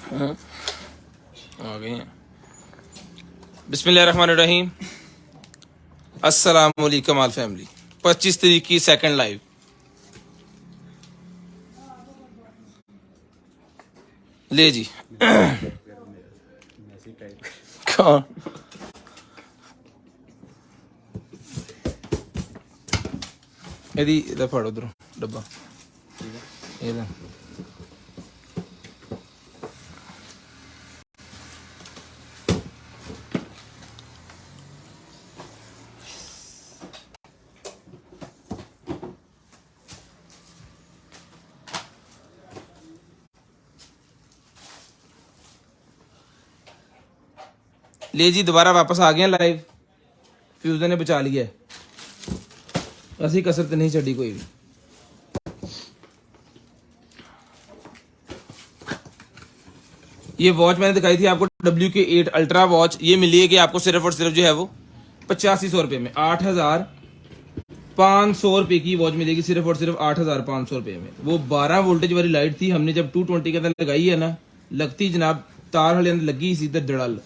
आ गए हैं। बिस्मिल्लाहिर्रहमानिर्रहीम। अस्सलाम वालेकुम आल फैमिली। 25 तारीख की सेकंड लाइव। ले जी कौन इधर फाड़ो उधरों डब्बा इधर। ले जी दोबारा वापस आ गए लाइव। फ्यूजन ने बचा लिया है, ऐसी कसरत नहीं छड़ी कोई भी। ये वॉच मैंने दिखाई थी आपको WK8 अल्ट्रा वॉच। ये मिली है कि आपको सिर्फ और सिर्फ जो है वो 8500 रुपये में 8500 रुपये की वॉच मिलेगी। सिर्फ और सिर्फ 8500 रुपये में। वो 12 वोल्टेज वाली लाइट थी, हमने जब 220 के अंदर लगाई है ना, लगती जनाब तार वाले अंदर लगी इसी तरह जड़ल।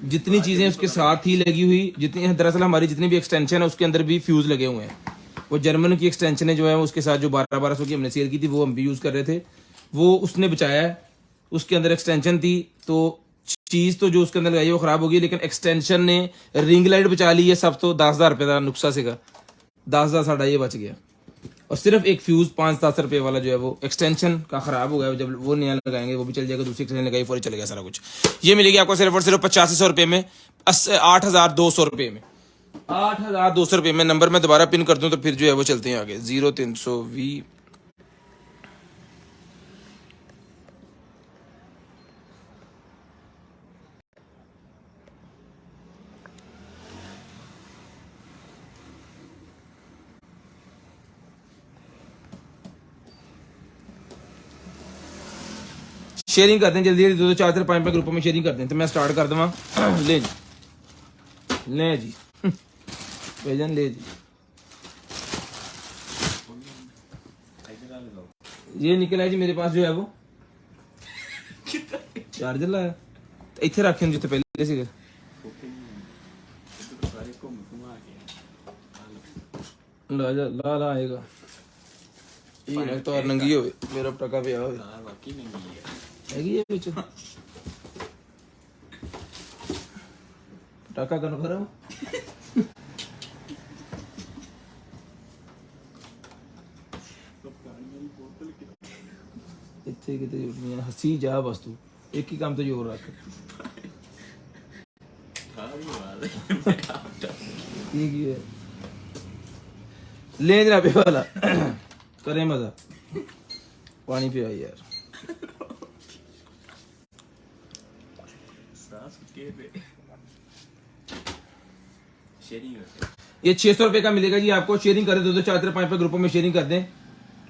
जितनी चीजें उसके साथ ही लगी हुई, जितनी दरअसल हमारी जितनी भी एक्सटेंशन है उसके अंदर भी फ्यूज लगे हुए हैं। वो जर्मन की एक्सटेंशन है जो है उसके साथ जो 1200 की हमने सेल की थी वो हम भी यूज कर रहे थे, वो उसने बचाया है। उसके अंदर एक्सटेंशन थी तो चीज तो जो उसके अंदर लगाई वो खराब होगी, लेकिन एक्सटेंशन ने रिंग लाइट बचा ली है सब। तो 10,000 रुपये का नुकसा से का 10,000 साढ़ा ये बच गया। और सिर्फ एक फ्यूज 5-10 रुपये वाला जो है वो एक्सटेंशन का खराब हो गया। जब वो नया लगाएंगे वो भी चल जाएगा, दूसरी एक्सटेंशन लगाई फौरी चलेगा सारा कुछ। ये मिलेगी आपको सिर्फ और सिर्फ 8500 रुपये में, 8,200 रुपये में। 8,200 रुपये में। नंबर मैं दोबारा पिन कर दूं तो फिर जो है वो चलते हैं आगे। 0320 शेयरिंग करते हैं जल्दी जल्दी। 2 4 5 5 ग्रुपों में शेयरिंग करते हैं। तो मैं स्टार्ट कर दूँगा। ले जी ले जी भेजन ले जी। ये निकल आया जी मेरे पास जो है वो चार्जर लाया इतने रखे जितने पहले से ला ला आएगा। ये तो नंगी हो मेरा टका पे आओ हैगी है ਵਿੱਚ ਟਾਕਾ ਕਨਫਰਮ ਇੱਥੇ ਕਿਤੇ ਜੁੜਨੀਆਂ ਹੱਸੀ ਜਾ ਬਸ ਤੂੰ ਇੱਕ ਹੀ ਕੰਮ ਤੇ ਜ਼ੋਰ ਰੱਖ। ठीक है ले जरा पे वाला करे मजा पानी पिया यार। ये 600 रुपए का मिलेगा जी आपको। शेयरिंग करें 2 4 5 5 ग्रुपों में शेयरिंग कर दें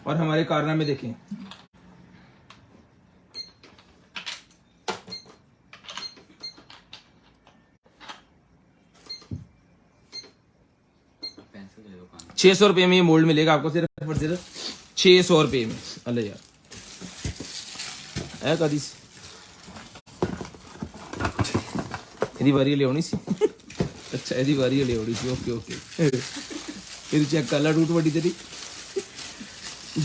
और हमारे कारनामे देखें। ₹600 में ये मोल्ड मिलेगा आपको सिर्फ और सिर्फ 600 रुपये में। अल्लाह यार है कदी ਇਹਦੀ ਵਾਰੀ ਲਿਆਉਣੀ ਸੀ। अच्छा ਇਹਦੀ ਵਾਰੀ ਲਿਆਉਣੀ ਸੀ। ओके ओके फिर चेक कर ला रूट बड़ी तेरी।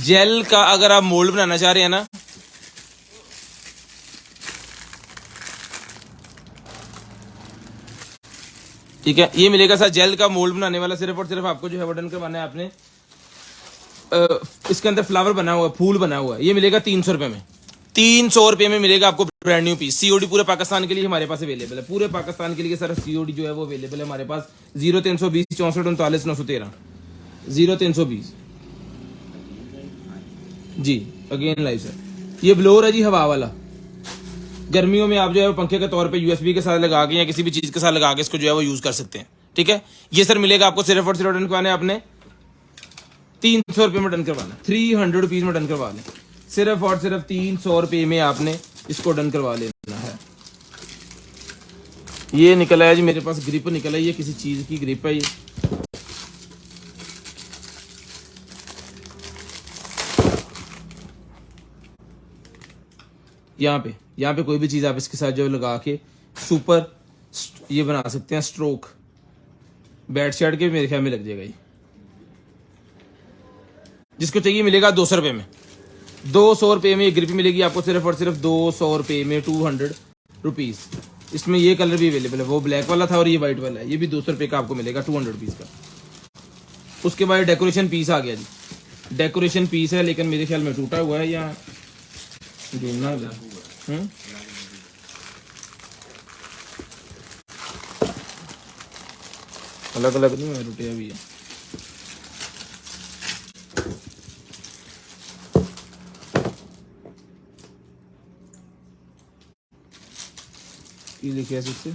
जेल का अगर आप मोल्ड बनाना चाह रहे हैं ना, ठीक है, ये मिलेगा सर जेल का मोल्ड बनाने वाला। सिर्फ और सिर्फ आपको जो है वो डन करवाना है आपने। इसके अंदर फ्लावर बना हुआ है, फूल बना हुआ है। ये मिलेगा 300 रुपये में। 300 रुपये में मिलेगा आपको ब्रांड न्यू पीस। सीओडी पूरे पाकिस्तान के लिए हमारे पास अवेलेबल है। पूरे पाकिस्तान के लिए सर सीओडी जो है वो अवेलेबल है हमारे पास। 0320 64 39 913 0320 जी। Again live sir. ये ब्लोअर है जी हवा वाला। गर्मियों में आप जो है वो पंखे के तौर पे USB के साथ लगा के या किसी भी चीज के साथ लगा के इसको जो है वो यूज कर सकते हैं। ठीक है, ये सर मिलेगा आपको सिर्फ और सिर्फ डन करवाने आपने 300 रुपये में डन करवाना। 300 रुपीज में डन करवा लें। सिर्फ और सिर्फ 300 रुपये में आपने इसको डन करवा लेना है। ये निकला है जी मेरे पास ग्रिप निकला है। ये किसी चीज की ग्रिप है। यहाँ पे कोई भी चीज़ आप इसके साथ जो लगा के सुपर ये बना सकते हैं स्ट्रोक। बैट शर्ट के मेरे ख्याल में लग जाएगा ये। जिसको चाहिए मिलेगा 200 रुपये में। 200 रुपये में ये ग्रिप मिलेगी आपको सिर्फ और सिर्फ 200 रुपये में, 200 रुपीज़। इसमें ये कलर भी अवेलेबल है, वो ब्लैक वाला था और ये वाइट वाला है। ये भी 200 रुपये का आपको मिलेगा, 200 रुपीज़ का। उसके बाद डेकोरेशन पीस आ गया जी। डेकोरेशन पीस है लेकिन मेरे ख्याल में टूटा हुआ है या जोड़ना है। अलग अलग नहीं है, टूटे अभी है। ये लिखे है इससे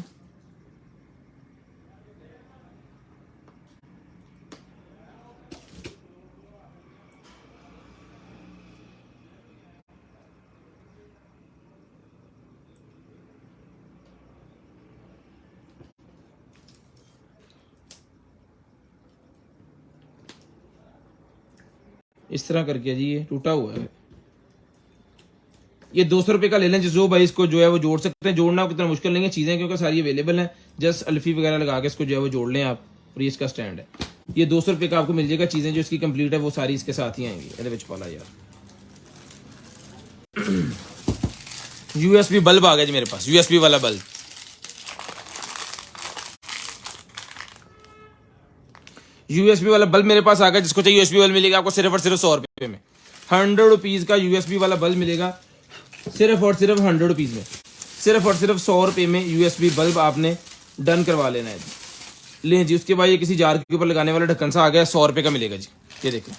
इस तरह करके जी, ये टूटा हुआ है। ये 200 रुपये का ले लें जो भाई इसको जो है वो जोड़ सकते हैं। जोड़ना कितना मुश्किल नहीं है, चीज़ें क्योंकि सारी अवेलेबल हैं। जस्ट अल्फी वगैरह लगा के इसको जो है वो जोड़ लें आप। और ये इसका स्टैंड है। ये 200 रुपये का आपको मिल जाएगा। चीज़ें जो इसकी कंप्लीट है वो सारी इसके साथ ही आएंगी। ਇਹਦੇ ਵਿੱਚ पाला यार यूएसबी बल्ब आ गया जी मेरे पास, यूएसबी वाला बल्ब। यूएसबी वाला बल्ब मेरे पास आ गया। जिसको चाहिए यूएसबी बल्ब मिलेगा आपको सिर्फ और सिर्फ 100 रुपये में। 100 रुपीज़ का यूएसबी वाला बल्ब मिलेगा सिर्फ और सिर्फ 100 रुपीज़ में। सिर्फ और सिर्फ 100 रुपये में यूएसबी बल्ब आपने डन करवा लेना है जी। लें जी। उसके बाद ये किसी जार के ऊपर लगाने वाला ढक्कन सा आ गया, 100 रुपये का मिलेगा जी। ये देखें,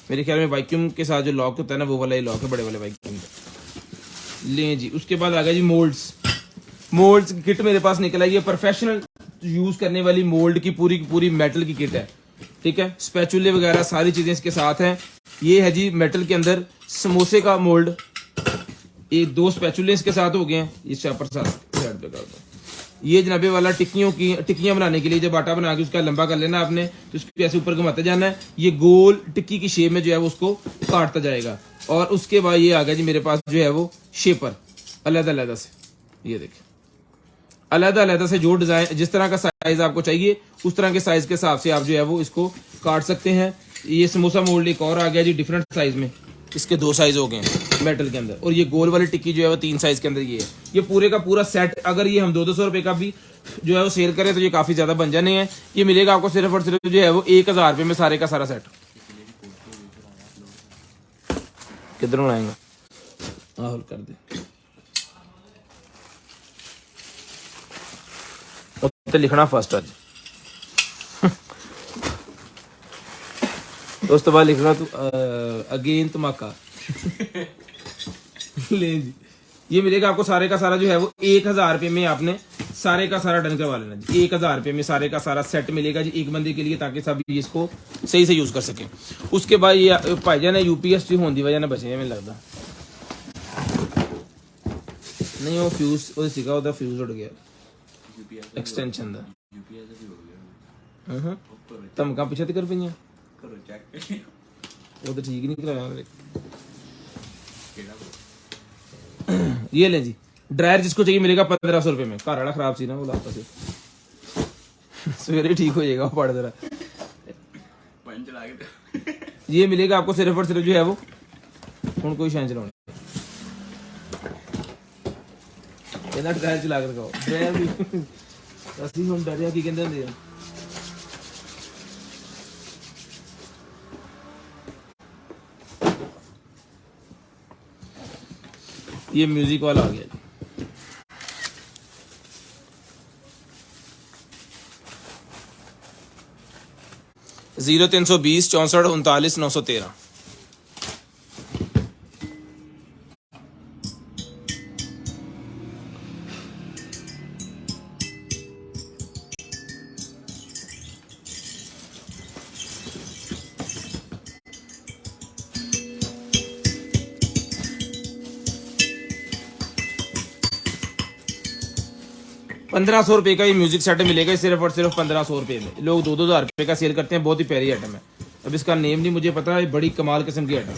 मेरे ख्याल में वैक्यूम के साथ जो लॉक होता है ना, वो वाला ही लॉक है, बड़े वाले वैक्यूम का। लें जी। उसके बाद आ गया जी मोल्ड्स। मोल्ड्स की किट मेरे पास निकल आई है। प्रोफेशनल यूज़ करने वाली मोल्ड की पूरी मेटल की किट है, ठीक है। स्पैचुले वगैरह सारी चीज़ें इसके साथ हैं। ये है जी मेटल के अंदर समोसे का मोल्ड। ये 2 स्पैचुले इसके साथ हो गए हैं। इस चापर साइड पे कर दो। ये जनाबे वाला टिक्कियाँ बनाने के लिए जब आटा बना के उसका लंबा कर लेना आपने, तो उसको ऐसे ऊपर घुमाते जाना है। ये गोल टिक्की की शेप में जो है वो उसको काटता जाएगा। और उसके बाद ये आ गया जी मेरे पास जो है वो शेपर अलग-अलग से। ये देखिए, अलग-अलग से जो डिजाइन जिस तरह का साइज आपको चाहिए उस तरह के साइज के हिसाब से आप जो है वो इसको काट सकते हैं। ये समोसा मोल्ड एक और आ गया जी डिफरेंट साइज में। इसके 2 साइज हो गए हैं मेटल के अंदर। और ये गोल वाली टिक्की जो है वो 3 साइज के अंदर ये है। ये पूरे का पूरा सेट अगर ये हम 200 रुपये का भी जो है वो सेल करें तो ये काफी ज्यादा बन जाने हैं। ये मिलेगा आपको सिर्फ और सिर्फ जो है वो 1000 रुपये में सारे का सारा सेट। किधर बनाएंगे कर दे तो लिखना फर्स्ट आज उस तो बाद लिखना तू अगेन धमाका। ले जी। ये मिलेगा आपको सारे का सारा जो है वो 1000 रुपये में आपने सारे का सारा डन करवा लेना जी। 1000 रुपये में सारे का सारा सेट मिलेगा जी एक बंदे के लिए, ताकि सब इसको सही से यूज कर सके। उसके बाद ये भाईजान ने यूपीएस होने की वजह बचे मैंने लगता नहीं, वो फ्यूज वो सीखा होता फ्यूज उड़ गया एक्सटेंशन का। धमका पीछे तो कर पई वो तो ठीक नहीं कराया। ये ले जी ड्रायर, जिसको चाहिए मिलेगा 1500 रुपये में। घर वाला खराब सी ना वो लाता से सवेरे ठीक हो जाएगा पड़ जरा। ये मिलेगा आपको सिर्फ और सिर्फ जो है वो हूँ कोई शान चलाने ड्रायर चला कर दिखाओ। ड्रायर भी असली हम डरिया की कहते हैं। ये म्यूजिक वाला आ गया जी। जीरो 320 64 39 913। ₹1500 रुपये का ये म्यूजिक सेट मिलेगा सिर्फ और सिर्फ 1500 रुपये में। लोग 2-2 हज़ार रुपये का सेल करते हैं। बहुत ही प्यारी आइटम है। अब इसका नेम नहीं मुझे पता है, बड़ी कमाल किस्म की आइटम।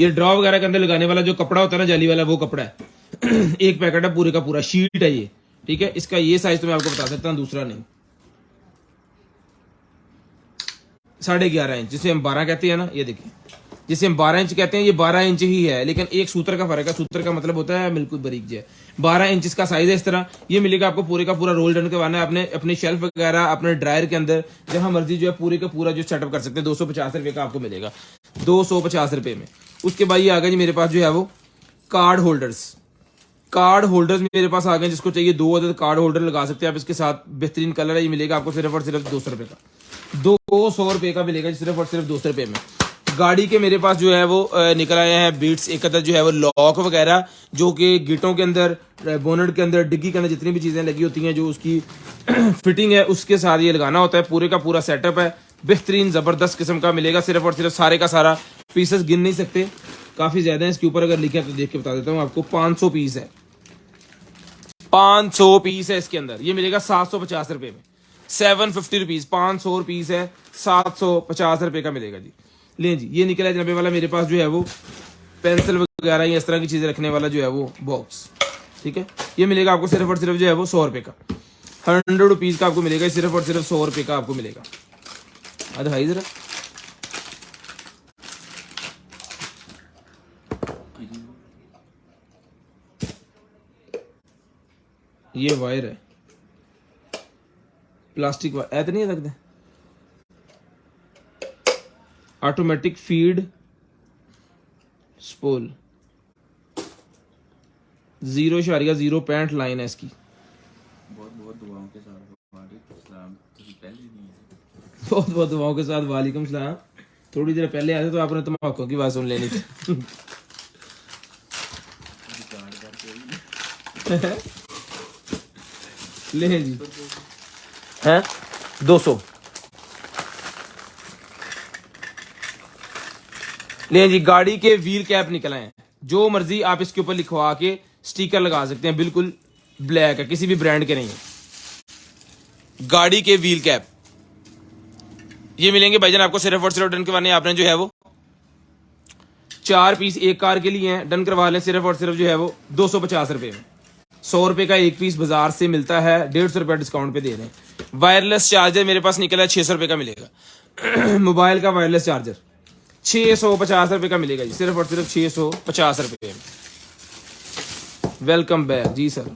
ये ड्रॉ वगैरह के अंदर लगाने वाला जो कपड़ा होता है ना जाली वाला, वो कपड़ा है। एक पैकेट है पूरे का पूरा, शीट है ये, ठीक है। इसका ये साइज तो मैं आपको बता सकता हूँ, दूसरा नहीं। 11.5 इंच, जिसे हम 12 कहते हैं ना, ये देखिए, जिसे हम 12 इंच कहते हैं, ये 12 इंच ही है, लेकिन एक सूत्र का फर्क है। सूत्र का मतलब होता है बिल्कुल बारीक जो है। 12 इंच इसका साइज है। इस तरह ये मिलेगा आपको पूरे का पूरा रोल डन करवाना है आपने अपनी शेल्फ वगैरह, अपने ड्रायर के अंदर, जहां मर्जी जो है पूरे का पूरा जो सेटअप कर सकते हैं। 250 रुपए का आपको मिलेगा, 250 रुपए में। उसके बाद ये आ गया जी मेरे पास जो है वो कार्ड होल्डर्स। कार्ड होल्डर्स मेरे पास आ गए, जिसको चाहिए 2 अदद कार्ड होल्डर लगा सकते हैं आप इसके साथ। बेहतरीन कलर है, ये मिलेगा आपको सिर्फ और सिर्फ 200 रुपए का, 200 रुपए का मिलेगा सिर्फ और सिर्फ 200 रुपए में। गाड़ी के मेरे पास जो है वो निकल आए हैं बीट्स, एक अदद जो है वो लॉक वगैरह, जो कि गिटों के अंदर, बोनेट के अंदर, डिग्गी के अंदर जितनी भी चीजें लगी होती हैं, जो उसकी फिटिंग है उसके साथ ये लगाना होता है। पूरे का पूरा सेटअप है, बेहतरीन जबरदस्त किस्म का मिलेगा। सिर्फ और सिर्फ सारे का सारा, पीसेस गिन नहीं सकते, काफी ज्यादा है इसके ऊपर। अगर लिखा तो देख के बता देता हूँ आपको, 500 पीस है, 500 पीस है इसके अंदर। ये मिलेगा 750 रुपए में, 750 रुपीज। 500 पीस है, 750 रुपए का मिलेगा जी। ले जी, ये निकला जनाबे वाला मेरे पास जो है वो पेंसिल वगैरह या इस तरह की चीजें रखने वाला जो है वो बॉक्स, ठीक है। ये मिलेगा आपको सिर्फ और सिर्फ जो है वो 100 रुपए का, 100 रुपीज का आपको मिलेगा। सिर्फ और सिर्फ 100 रुपए का आपको मिलेगा। भाई जरा ये वायर है, प्लास्टिक वायर ऐसे नहीं लगते, ऑटोमेटिक फीड स्पोल, 0.0 लाइन है इसकी। बहुत बहुत दुआओं के साथ वालेकुम सलाम। थोड़ी देर पहले आए थे तो आपने तम्बाकू की बात सुन लेनी थी। ले जी, हैं 200 ले जी। गाड़ी के व्हील कैप निकल आए हैं, जो मर्जी आप इसके ऊपर लिखवा के स्टिकर लगा सकते हैं, बिल्कुल ब्लैक है, किसी भी ब्रांड के नहीं है। गाड़ी के व्हील कैप ये मिलेंगे भाईजान आपको सिर्फ और सिर्फ डन करवाने आपने जो है वो 4 पीस एक कार के लिए हैं, डन करवा लें सिर्फ और सिर्फ जो है वो 250 रुपए में। 100 रुपए का एक पीस बाजार से मिलता है, 150 रुपया डिस्काउंट पे दे रहे हैं। वायरलेस चार्जर मेरे पास निकला है 600 रुपए का मिलेगा। मोबाइल का वायरलेस चार्जर 650 रुपए का मिलेगा जी, सिर्फ और सिर्फ 650 रुपए में। वेलकम बैक जी सर।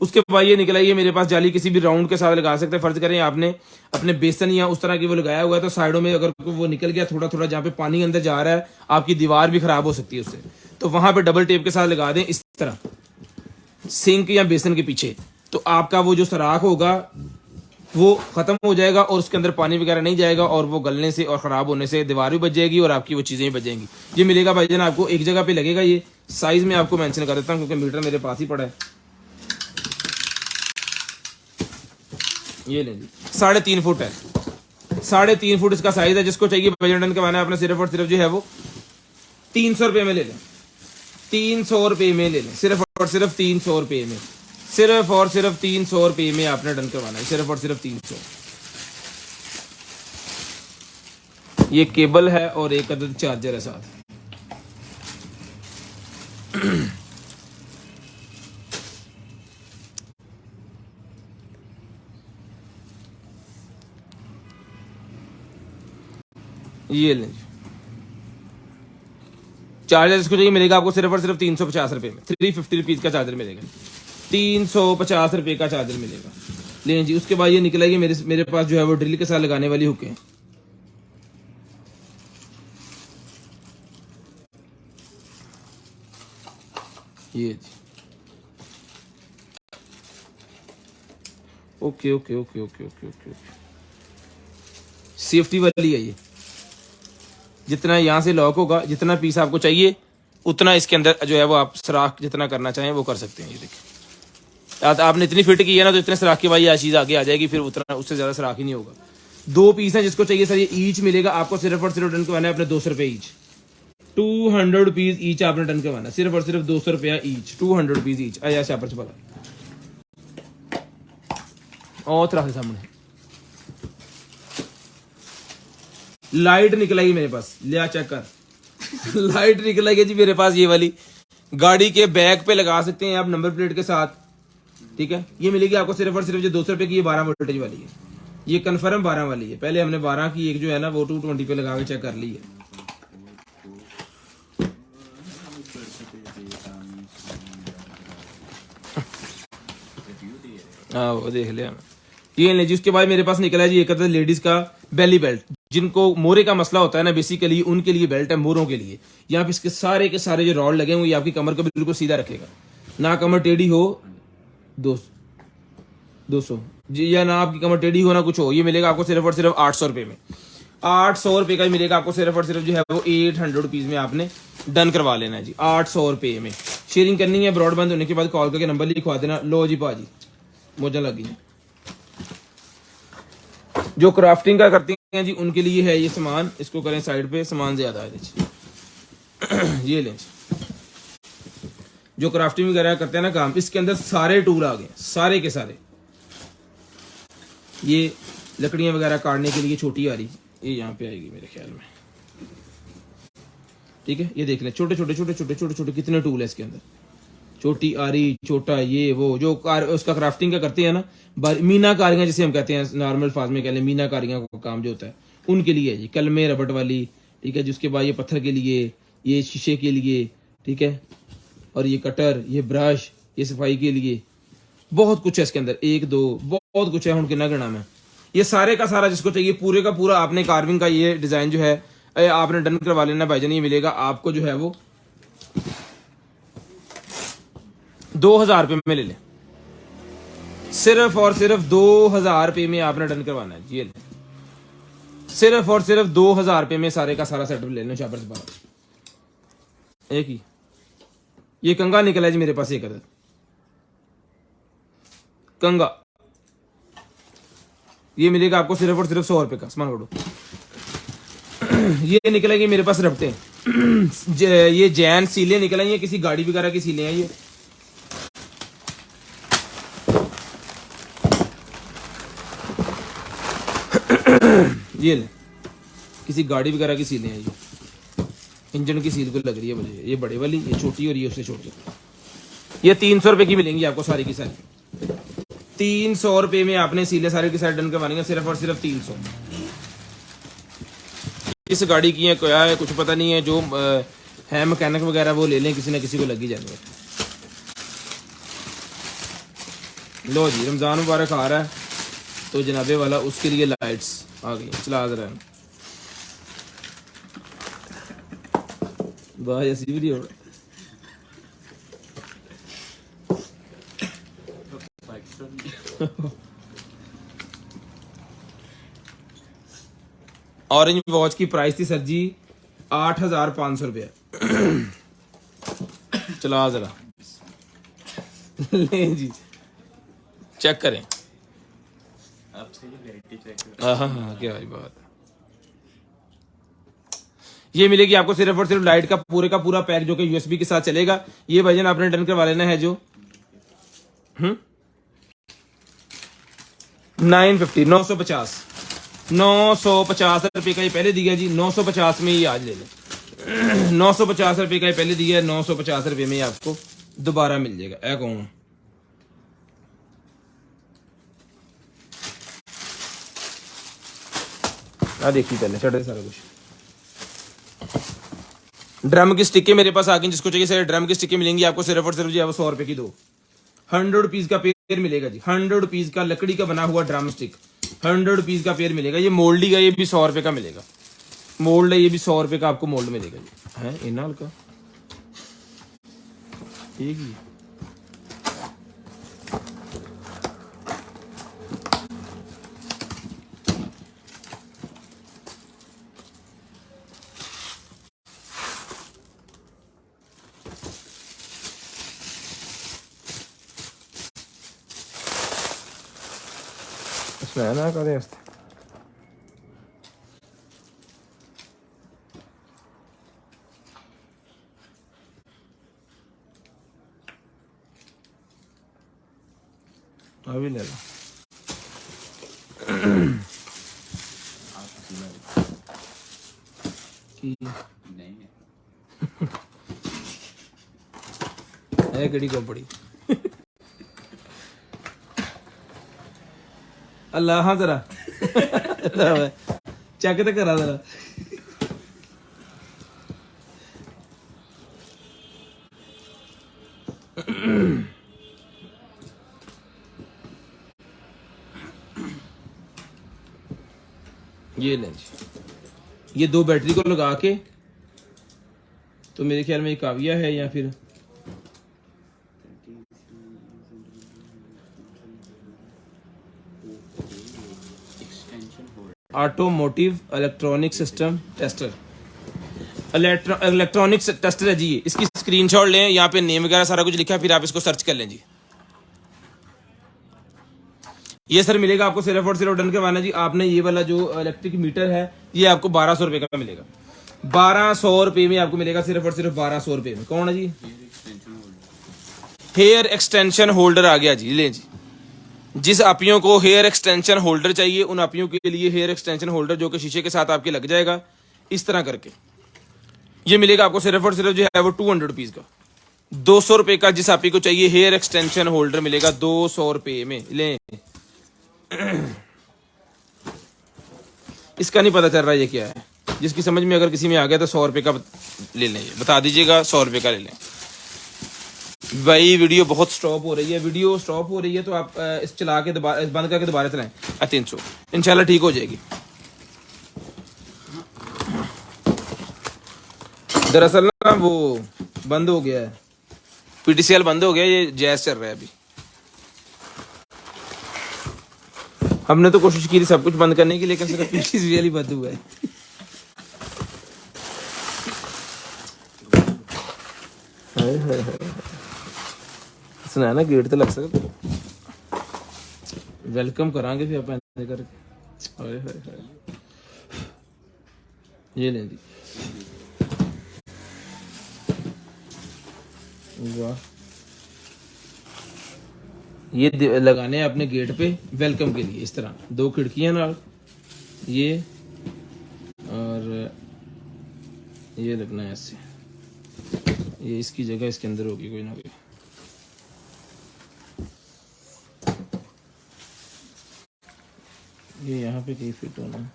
उसके बाद ये निकला, ये मेरे पास जाली किसी भी राउंड के साथ लगा सकते हैं। फर्ज करें आपने अपने बेसन या उस तरह की वो लगाया हुआ है, तो साइडों में अगर वो निकल गया थोड़ा थोड़ा, जहाँ पे पानी अंदर जा रहा है, आपकी दीवार भी खराब हो सकती है उससे, तो वहां पे डबल टेप के साथ लगा दें इस तरह सिंक या बेसन के पीछे, तो आपका वो जो सराख होगा वो खत्म हो जाएगा और उसके अंदर पानी वगैरह नहीं जाएगा, और वो गलने से और खराब होने से दीवार भी बच जाएगी और आपकी वो चीजें भी बच जाएंगी। ये मिलेगा भाईजान आपको एक जगह पे लगेगा। ये साइज में आपको मेंशन कर देता हूँ क्योंकि मीटर मेरे पास ही पड़ा है। ये ले 3.5 फुट है, 3.5 फुट इसका साइज है। जिसको चाहिए भाईजान डन करवाना है आपने सिर्फ और सिर्फ जो है वो 300 रुपए में ले लें, 300 रुपए में ले लें, सिर्फ और सिर्फ 300 रुपए में, सिर्फ और सिर्फ 300 रुपए में आपने डन करवाना है, सिर्फ और सिर्फ 300। ये केबल है और एक अदद चार्जर है साथ। ये लें चार्जर, इसको चाहिए मिलेगा आपको सिर्फ और सिर्फ 350 रुपए में, 350 रुपीज का चार्जर मिलेगा, 350 रुपए का चार्जर मिलेगा। लें जी। उसके बाद ये निकला, ये मेरे पास जो है वो ड्रिल के साथ लगाने वाली हुक है। ये जी, okay okay okay okay okay okay, safety वाली है ये। जितना यहाँ से लॉक होगा, जितना पीस आपको चाहिए उतना इसके अंदर जो है वो आप सराख जितना करना चाहें वो कर सकते हैं। ये देखिए, आपने इतनी फिट की है ना, तो इतने सराख की भाई यह चीज आगे आ जाएगी, फिर उतना उससे ज्यादा सराख ही नहीं होगा। 2 पीस है, जिसको चाहिए सर ये ईच मिलेगा आपको सिर्फ और सिर्फ डन करवाना है अपने 200 रुपए ईच, 200 रुपीज ईच आपने डन करवाना, सिर्फ और सिर्फ 200 रुपया ईच, 200 रुपीज ईच। आया शापर छपा और तरह से सामने लाइट निकल आई मेरे पास, लिया चेक कर, लाइट निकलेगी जी मेरे पास, ये वाली गाड़ी के बैक पे लगा सकते हैं आप नंबर प्लेट के साथ, ठीक है। ये मिलेगी आपको सिर्फ और सिर्फ जो 200 रुपए की, ये 12 वोल्टेज वाली है, ये कंफर्म 12 वाली है। पहले हमने 12 की एक जो है ना वो 220 पे लगा के चेक कर ली है। हाँ वो देख लिया ये ले जी। उसके बाद मेरे पास निकला है जी एक लेडीज का बेली बेल्ट, जिनको मोरे का मसला होता है ना बेसिकली, उनके लिए बेल्ट है, मोरों के लिए। यहाँ पे इसके सारे के सारे जो रॉड लगे हुए ये आपकी कमर को बिल्कुल सीधा रखेगा, ना कमर टेढ़ी हो 200 जी, या ना आपकी कमर टेढ़ी हो ना कुछ हो। ये मिलेगा आपको सिर्फ और सिर्फ 800 रुपए में, 800 रुपए का ही मिलेगा आपको सिर्फ और सिर्फ जो है वो 800 रुपीज में आपने डन करवा लेना है जी, 800 रुपए में। शेयरिंग करनी है, ब्रॉडबैंड होने के बाद कॉल करके नंबर लिखवा देना। लो जी भाजी मौजा लगी है। जो क्राफ्टिंग का करती हैं जी उनके लिए है ये सामान, इसको करें साइड पे, सामान ज्यादा है ये लें। जो क्राफ्टिंग वगैरह करते हैं ना काम, इसके अंदर सारे टूल आ गए, सारे के सारे। ये लकड़ियां वगैरह काटने के लिए छोटी आ रही, ये यहाँ पे आएगी मेरे ख्याल में, ठीक है। ये देख लें, छोटे छोटे छोटे छोटे छोटे छोटे कितने टूल है इसके अंदर, छोटी आरी, छोटा ये वो। जो उसका क्राफ्टिंग का करते हैं ना, मीनाकारियां जिसे हम कहते हैं, नॉर्मल फाज में कह लें, मीनाकारियां का काम जो होता है उनके लिए है जी। कलमे रबट वाली, ठीक है। जिसके बाद ये पत्थर के लिए, ये शीशे के लिए, ठीक है। और ये कटर, ये ब्रश, ये सफाई के लिए, बहुत कुछ है इसके अंदर, एक दो बहुत कुछ है, उनके ना गिना में। ये सारे का सारा जिसको चाहिए पूरे का पूरा आपने कार्विंग का ये डिजाइन जो है आपने डन करवा लेना भाईजान। ये मिलेगा आपको जो है वो 2000 रुपए में ले लें, सिर्फ और सिर्फ 2000 रुपए में आपने डन करवाना है। ये सिर्फ और सिर्फ 2000 रुपए में सारे का सारा सेटअप ले लें। शाबर से बाहर एक ही ये कंगा निकला है जी मेरे पास, एक अदद कंगा, ये मिलेगा आपको सिर्फ और सिर्फ 100 रुपए का। सामान करो। ये निकलेंगे मेरे पास रबटे, ये जैन सीलें निकलेंगी, किसी गाड़ी वगैरह की सीलें हैं ये ले, किसी गाड़ी वगैरह की सीलें हैं ये, इंजन की सील को लग रही है मुझे। ये बड़े वाली, ये छोटी और ये उससे छोटी। ये 300 रुपए की मिलेंगी आपको सारी की सारी। 300 रुपए में आपने सीलें सारी की सारी डन करवानी, सिर्फ और सिर्फ 300। इस गाड़ी की है क्या है कुछ पता नहीं है, जो है मैकेनिक वगैरह वो ले लें, किसी ना किसी को लगी जाने। लो जी रमजान मुबारक आ रहा है तो जनाबे वाला उसके लिए लाइट्स आ गई, चला रहा है वाह ऐसी वीडियो। ऑरेंज वॉच की प्राइस थी सर जी 8500 रुपया। चला जरा ले जी चेक करें। हाँ हाँ क्या भाई बात। ये मिलेगी आपको सिर्फ और सिर्फ लाइट का पूरा पैक जो कि यूएसबी के साथ चलेगा। ये भाईजान आपने डन करवा लेना है जो 950 950 रुपए का ये पहले दिया जी, 950 में ये आज ले लें। 950 रुपए का ये पहले दिया है, 950 रुपए में आपको दोबारा मिल जाएगा। ऐ कौन देखिए पहले चढ़े सारा कुछ। ड्रम की स्टिकें मेरे पास आ गई, जिसको चाहिए सारे ड्रम की स्टिकें मिलेंगी आपको सिर्फ और सिर्फ जी 100 रुपए की 2। 100 रुपीज का पेयर मिलेगा जी, 100 रुपीज का लकड़ी का बना हुआ ड्रम स्टिक 100 रुपीज का पेयर मिलेगा। ये मोल्डी का ये भी 100 रुपए का मिलेगा, मोल्ड है ये भी 100 रुपए का आपको मोल्ड मिलेगा जी। है इना हल्का एक ही इसमें ना करें अभी ले लो। है केड़ी कंपनी अल्लाह हाँ जरा चेक तो करा जरा ये लें जी, ये 2 बैटरी को लगा के, तो मेरे ख्याल में ये काविया है या फिर automotive electronic system tester, electronics tester है जी। इसकी स्क्रीनशॉट लें, यहाँ पे नेम वगैरह सारा कुछ लिखा है, फिर आप इसको सर्च कर लें जी। ये सर मिलेगा आपको सिर्फ और सिर्फ डन करवाना जी। आपने ये वाला जो इलेक्ट्रिक मीटर है ये आपको 1200 रुपए का मिलेगा, 1200 रुपए में आपको मिलेगा, सिर्फ और सिर्फ 1200 रुपए में। कौन है जी? हेयर एक्सटेंशन होल्डर आ गया जी। ले जी, जिस आपियों को हेयर एक्सटेंशन होल्डर चाहिए उन आपियों के लिए हेयर एक्सटेंशन होल्डर जो कि शीशे के साथ आपके लग जाएगा इस तरह करके, ये मिलेगा आपको सिर्फ और सिर्फ जो है वो 200 रुपीज का। 200 रुपए का जिस आपी को चाहिए हेयर एक्सटेंशन होल्डर मिलेगा 200 रुपए में। ले इसका नहीं पता चल रहा ये क्या है, जिसकी समझ में अगर किसी में आ गया तो 100 रुपए का ले लें, बता दीजिएगा 100 रुपए का ले लें। भाई वीडियो बहुत स्टॉप हो रही है, वीडियो स्टॉप हो रही है तो आप इस चला के दोबारा बंद करके दोबारा चलाएं। 300 इंशाल्लाह ठीक हो जाएगी। दरअसल ना वो बंद हो गया है, पीटीसीएल बंद हो गया, ये जैज चल रहा है अभी। हमने तो कोशिश की थी सब कुछ बंद करने की, लेकिन सिर्फ पीटीसीएल ही बंद हुआ है। सुना ना गेट तो लग सकता, वेलकम करांगे फिर अपन करके। ये लें जी, वाह, ये लगाने हैं अपने गेट पे वेलकम के लिए। इस तरह 2 खिड़कियां ना, ये और ये लगना है ऐसे, ये इसकी जगह इसके अंदर होगी कोई ना कोई। ये यहाँ पे कहीं फिट होना,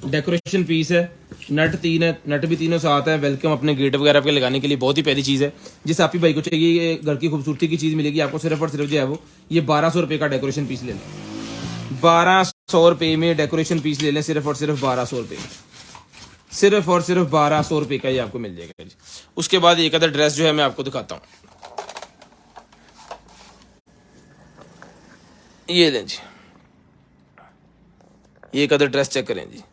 डेकोरेशन पीस है, नट 3 है, नट भी तीनों साथ है। वेलकम अपने गेट वगैरह पे लगाने के लिए बहुत ही प्यारी चीज़ है। जिस आप ही भाई को चाहिए ये घर की खूबसूरती की चीज़ मिलेगी आपको सिर्फ और सिर्फ जो है वो ये 1200 रुपये का डेकोरेशन पीस ले लें। 1200 रुपये में डेकोरेशन पीस ले लें, सिर्फ और सिर्फ 1200 रुपये में, सिर्फ और सिर्फ 1200 रुपये का ये आपको मिल जाएगा। उसके बाद एक अदर ड्रेस जो है मैं आपको दिखाता हूँ, ये लें जी, ये एक अदर ड्रेस चेक करें जी।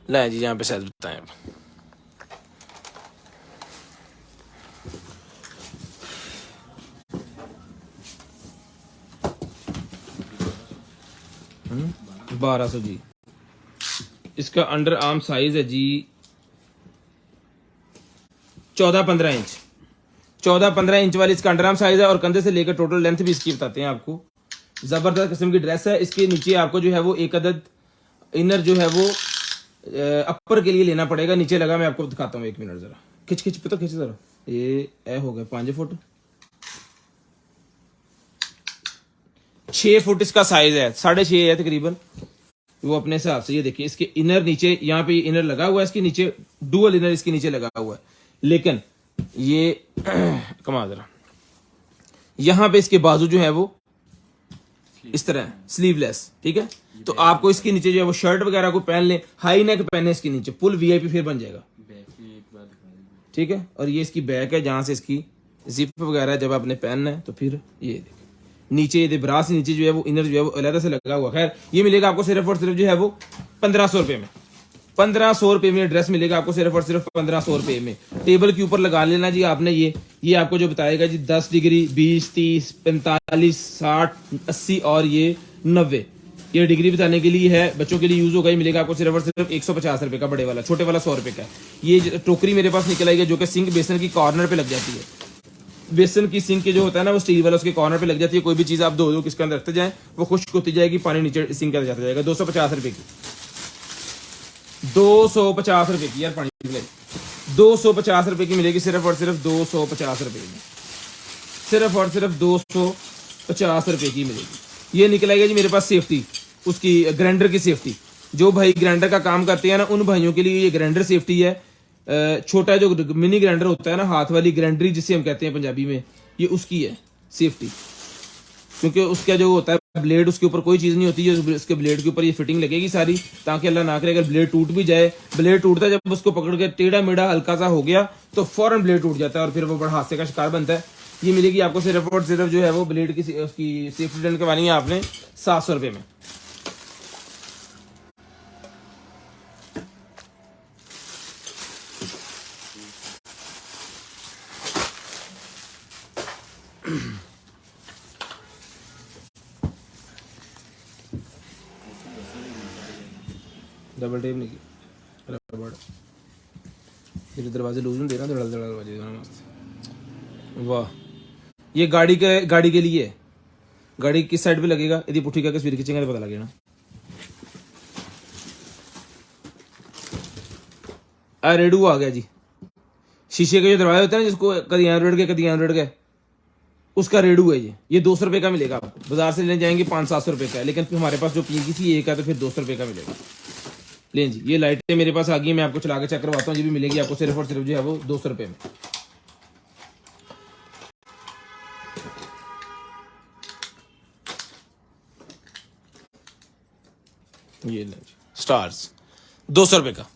लाए जी, यहाँ पे शायद बताएं अब। हम्म, 1200 जी। इसका अंडर आर्म साइज है जी 14-15 इंच, 14-15 इंच वाली इसका अंडर आर्म साइज है। और कंधे से लेकर टोटल लेंथ भी इसकी बताते हैं आपको। जबरदस्त किस्म की ड्रेस है। इसके नीचे आपको जो है वो एक अदद इनर जो है वो अपर के लिए लेना पड़ेगा। नीचे लगा, मैं आपको दिखाता हूँ, 1 मिनट जरा खिंच खिंच पे तो खिंच जरा। ये ए हो गया 5 फुट, 6 फुट इसका साइज है, 6.5 है तकरीबन वो अपने हिसाब से। ये देखिए इसके इनर नीचे, यहाँ पे इनर लगा हुआ है, इसके नीचे डुअल इनर इसके नीचे लगा हुआ है। लेकिन ये कमा जरा, यहाँ पे इसके बाजू जो है वो इस तरह स्लीवलेस, ठीक है। तो आपको इसके नीचे जो है वो शर्ट वगैरह को पहन ले, हाई नेक पहने इसके नीचे, फुल वीआईपी फिर बन जाएगा, ठीक है। और ये इसकी बैक है जहां से इसकी जिप वगैरह जब आपने पहनना है तो फिर ये नीचे ये ब्रा से नीचे जो है वो इनर जो है वो अलग से लगा हुआ। खैर ये मिलेगा आपको सिर्फ और सिर्फ जो है वो 1500 रुपए में। 1500 रुपए में ड्रेस मिलेगा आपको सिर्फ और सिर्फ 1500 रुपए में। टेबल के ऊपर लगा लेना जी आपने। ये आपको जो बताएगा जी 10 डिग्री, 20, 30, 45, 60, 80 और ये 90, ये डिग्री बताने के लिए है, बच्चों के लिए यूज होगा। ये मिलेगा आपको सिर्फ और सिर्फ 150 रुपए का, बड़े वाला, छोटे वाला 100 रुपए का। ये टोकरी मेरे पास निकल आई है जो कि सिंक बेसन की कॉर्नर पे लग जाती है। बेसन की सिंक के जो होता है ना वो स्टील वाला उसके कॉर्नर पे लग जाती है, कोई भी चीज आप धो दो किसके अंदर रखते जाए वो खुश्क होती जाएगी, पानी नीचे सिंक के अंदर जाता जाएगा। 250 रुपए की, 250 रुपए की यार पानी की 250 रुपए की मिलेगी सिर्फ और सिर्फ 250 रुपए में, सिर्फ और सिर्फ 250 रुपए की मिलेगी। ये निकलेगा जी मेरे पास सेफ्टी, उसकी ग्राइंडर की सेफ्टी। जो भाई ग्राइंडर का काम करते हैं ना उन भाइयों के लिए ये ग्राइंडर सेफ्टी है। छोटा जो मिनी ग्राइंडर होता है ना, हाथ वाली ग्राइंडरी जिसे हम कहते हैं पंजाबी में, ये उसकी है सेफ्टी, क्योंकि उसका जो होता है ब्लेड, उसके ऊपर कोई चीज नहीं होती है, उसके ब्लेड के ऊपर ये फिटिंग लगेगी सारी, ताकि अल्लाह ना करे अगर ब्लेड टूट भी जाए, ब्लेड टूटता है जब उसको पकड़ के टेढ़ा मेढ़ा हल्का सा हो गया तो फौरन ब्लेड टूट जाता है और फिर वो बड़ा हादसे का शिकार बनता है। ये मिलेगी आपको सिर्फ और सिर्फ जो है वो ब्लेड की उसकी सेफ्टी डन करवानी है आपने 700 रुपए में। डबल टेप नहीं की, रबड़ फिर दरवाजे लूज नहीं दे रहा, धड़ल धड़ल दरवाजे मस्त। वाह, ये गाड़ी के लिए है। गाड़ी किस साइड पे लगेगा, यदि पुट्ठी करके स्पीड खींचेंगे तो पता लगेगा ना। रेडू आ गया जी, शीशे के जो दरवाजे होते हैं ना जिसको कभी यहाँ रेड गए कभी यहाँ रेड गए, उसका रेडू है ये 200 रुपए का मिलेगा। आप बाजार से ले जाएंगे 500-700 रुपए का है, लेकिन फिर हमारे पास जो पी सी एक है तो फिर 200 रुपए का मिलेगा। लें जी, ये लाइटें मेरे पास आ गई, मैं आपको चला के चेक करवाता हूँ। ये भी मिलेगी आपको सिर्फ और सिर्फ जो है वो 200 रुपए में। ये लें जी, स्टार्स 200 रुपए का।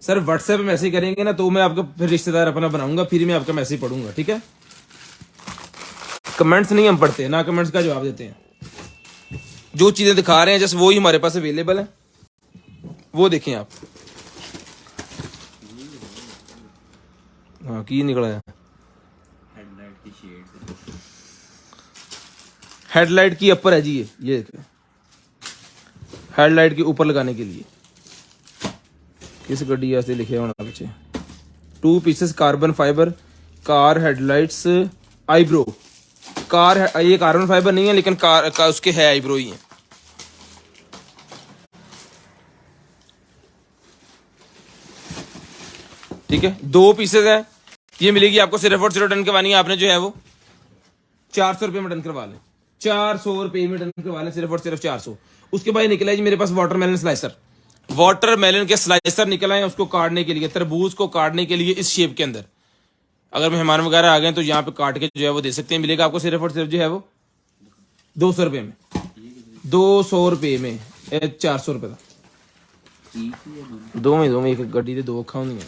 सर व्हाट्सएप पे मैसेज करेंगे ना तो मैं आपका फिर रिश्तेदार अपना बनाऊंगा, फिर मैं आपका मैसेज पढ़ूंगा, ठीक है। कमेंट्स नहीं हम पढ़ते ना, कमेंट्स का जवाब देते हैं। जो चीजें दिखा रहे हैं जस्ट वो ही हमारे पास अवेलेबल है, वो देखें आप। हाँ की निकला है, हेडलाइट की अपर है जी, ये देखें, हेडलाइट के ऊपर लगाने के लिए। किस गड्डी ऐसे लिखे होना पीछे, 2 pieces carbon fibre car headlights eyebrow. Car है ये, कार्बन फाइबर नहीं है लेकिन कार का उसके है आईब्रो ही है। ठीक है, 2 पीसेस है, ये मिलेगी आपको सिर्फ और सिर्फ डन करवानी है आपने जो है वो 400 रुपए में डन करवा लें, 400 रुपए में डन करवा लें, सिर्फ और सिर्फ 400। उसके बाद निकला है जी मेरे पास वाटरमेलन स्लाइसर। वाटरमेलन के स्लाइसर निकल आए उसको काटने के लिए, तरबूज को काटने के लिए इस शेप के अंदर। अगर मेहमान वगैरह आ गए तो यहाँ पे काट के जो है वो दे सकते हैं। मिलेगा आपको सिर्फ और सिर्फ जो है वो 200 रुपए में, 200 रुपए में 400 रुपए का। दो में एक गड्डी से 2 अखा होनी है।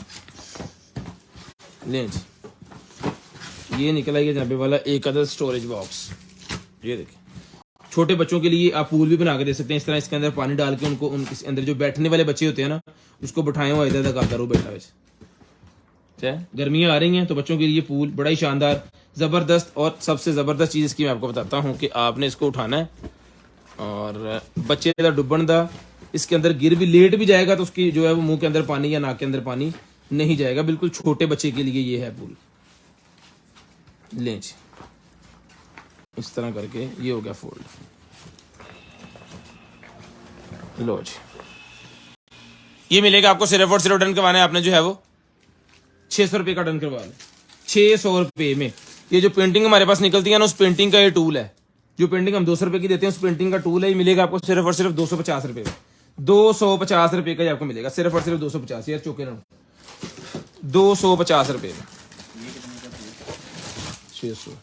लें जी, ये निकला है जनाबे वाला एक अदर स्टोरेज बॉक्स। ये देखिए, छोटे बच्चों के लिए आप पूल भी बना के दे सकते हैं इस तरह, इसके अंदर पानी डाल के उनको उनके अंदर जो बैठने वाले बच्चे होते हैं ना उसको बिठाएं, वो इधर इधर करो बैठा वैसे। गर्मियां आ रही हैं तो बच्चों के लिए पूल बड़ा ही शानदार जबरदस्त, और सबसे जबरदस्त चीज इसकी मैं आपको बताता हूँ कि आपने इसको उठाना है और बच्चे का डुबन दा इसके अंदर गिर भी लेट भी जाएगा तो उसकी जो है वो मुंह के अंदर पानी या नाक के अंदर पानी नहीं जाएगा। बिल्कुल छोटे बच्चे के लिए ये है पूल। लें जी, इस तरह करके ये हो गया फोल्ड। लो जी, ये मिलेगा आपको सिर्फ और सिर्फ डन करवाना है आपने जो है वो 600 रुपए का डन करवा लें, 600 रुपए में। ये जो पेंटिंग हमारे पास निकलती है ना उस पेंटिंग का ये टूल है, जो पेंटिंग हम 200 रुपए की देते हैं उस पेंटिंग का टूल है। ये मिलेगा आपको सिर्फ और सिर्फ 250 रुपए में, 250 रुपए का आपको मिलेगा, सिर्फ और सिर्फ 250। यार चौके ना, 250 रुपए में 600।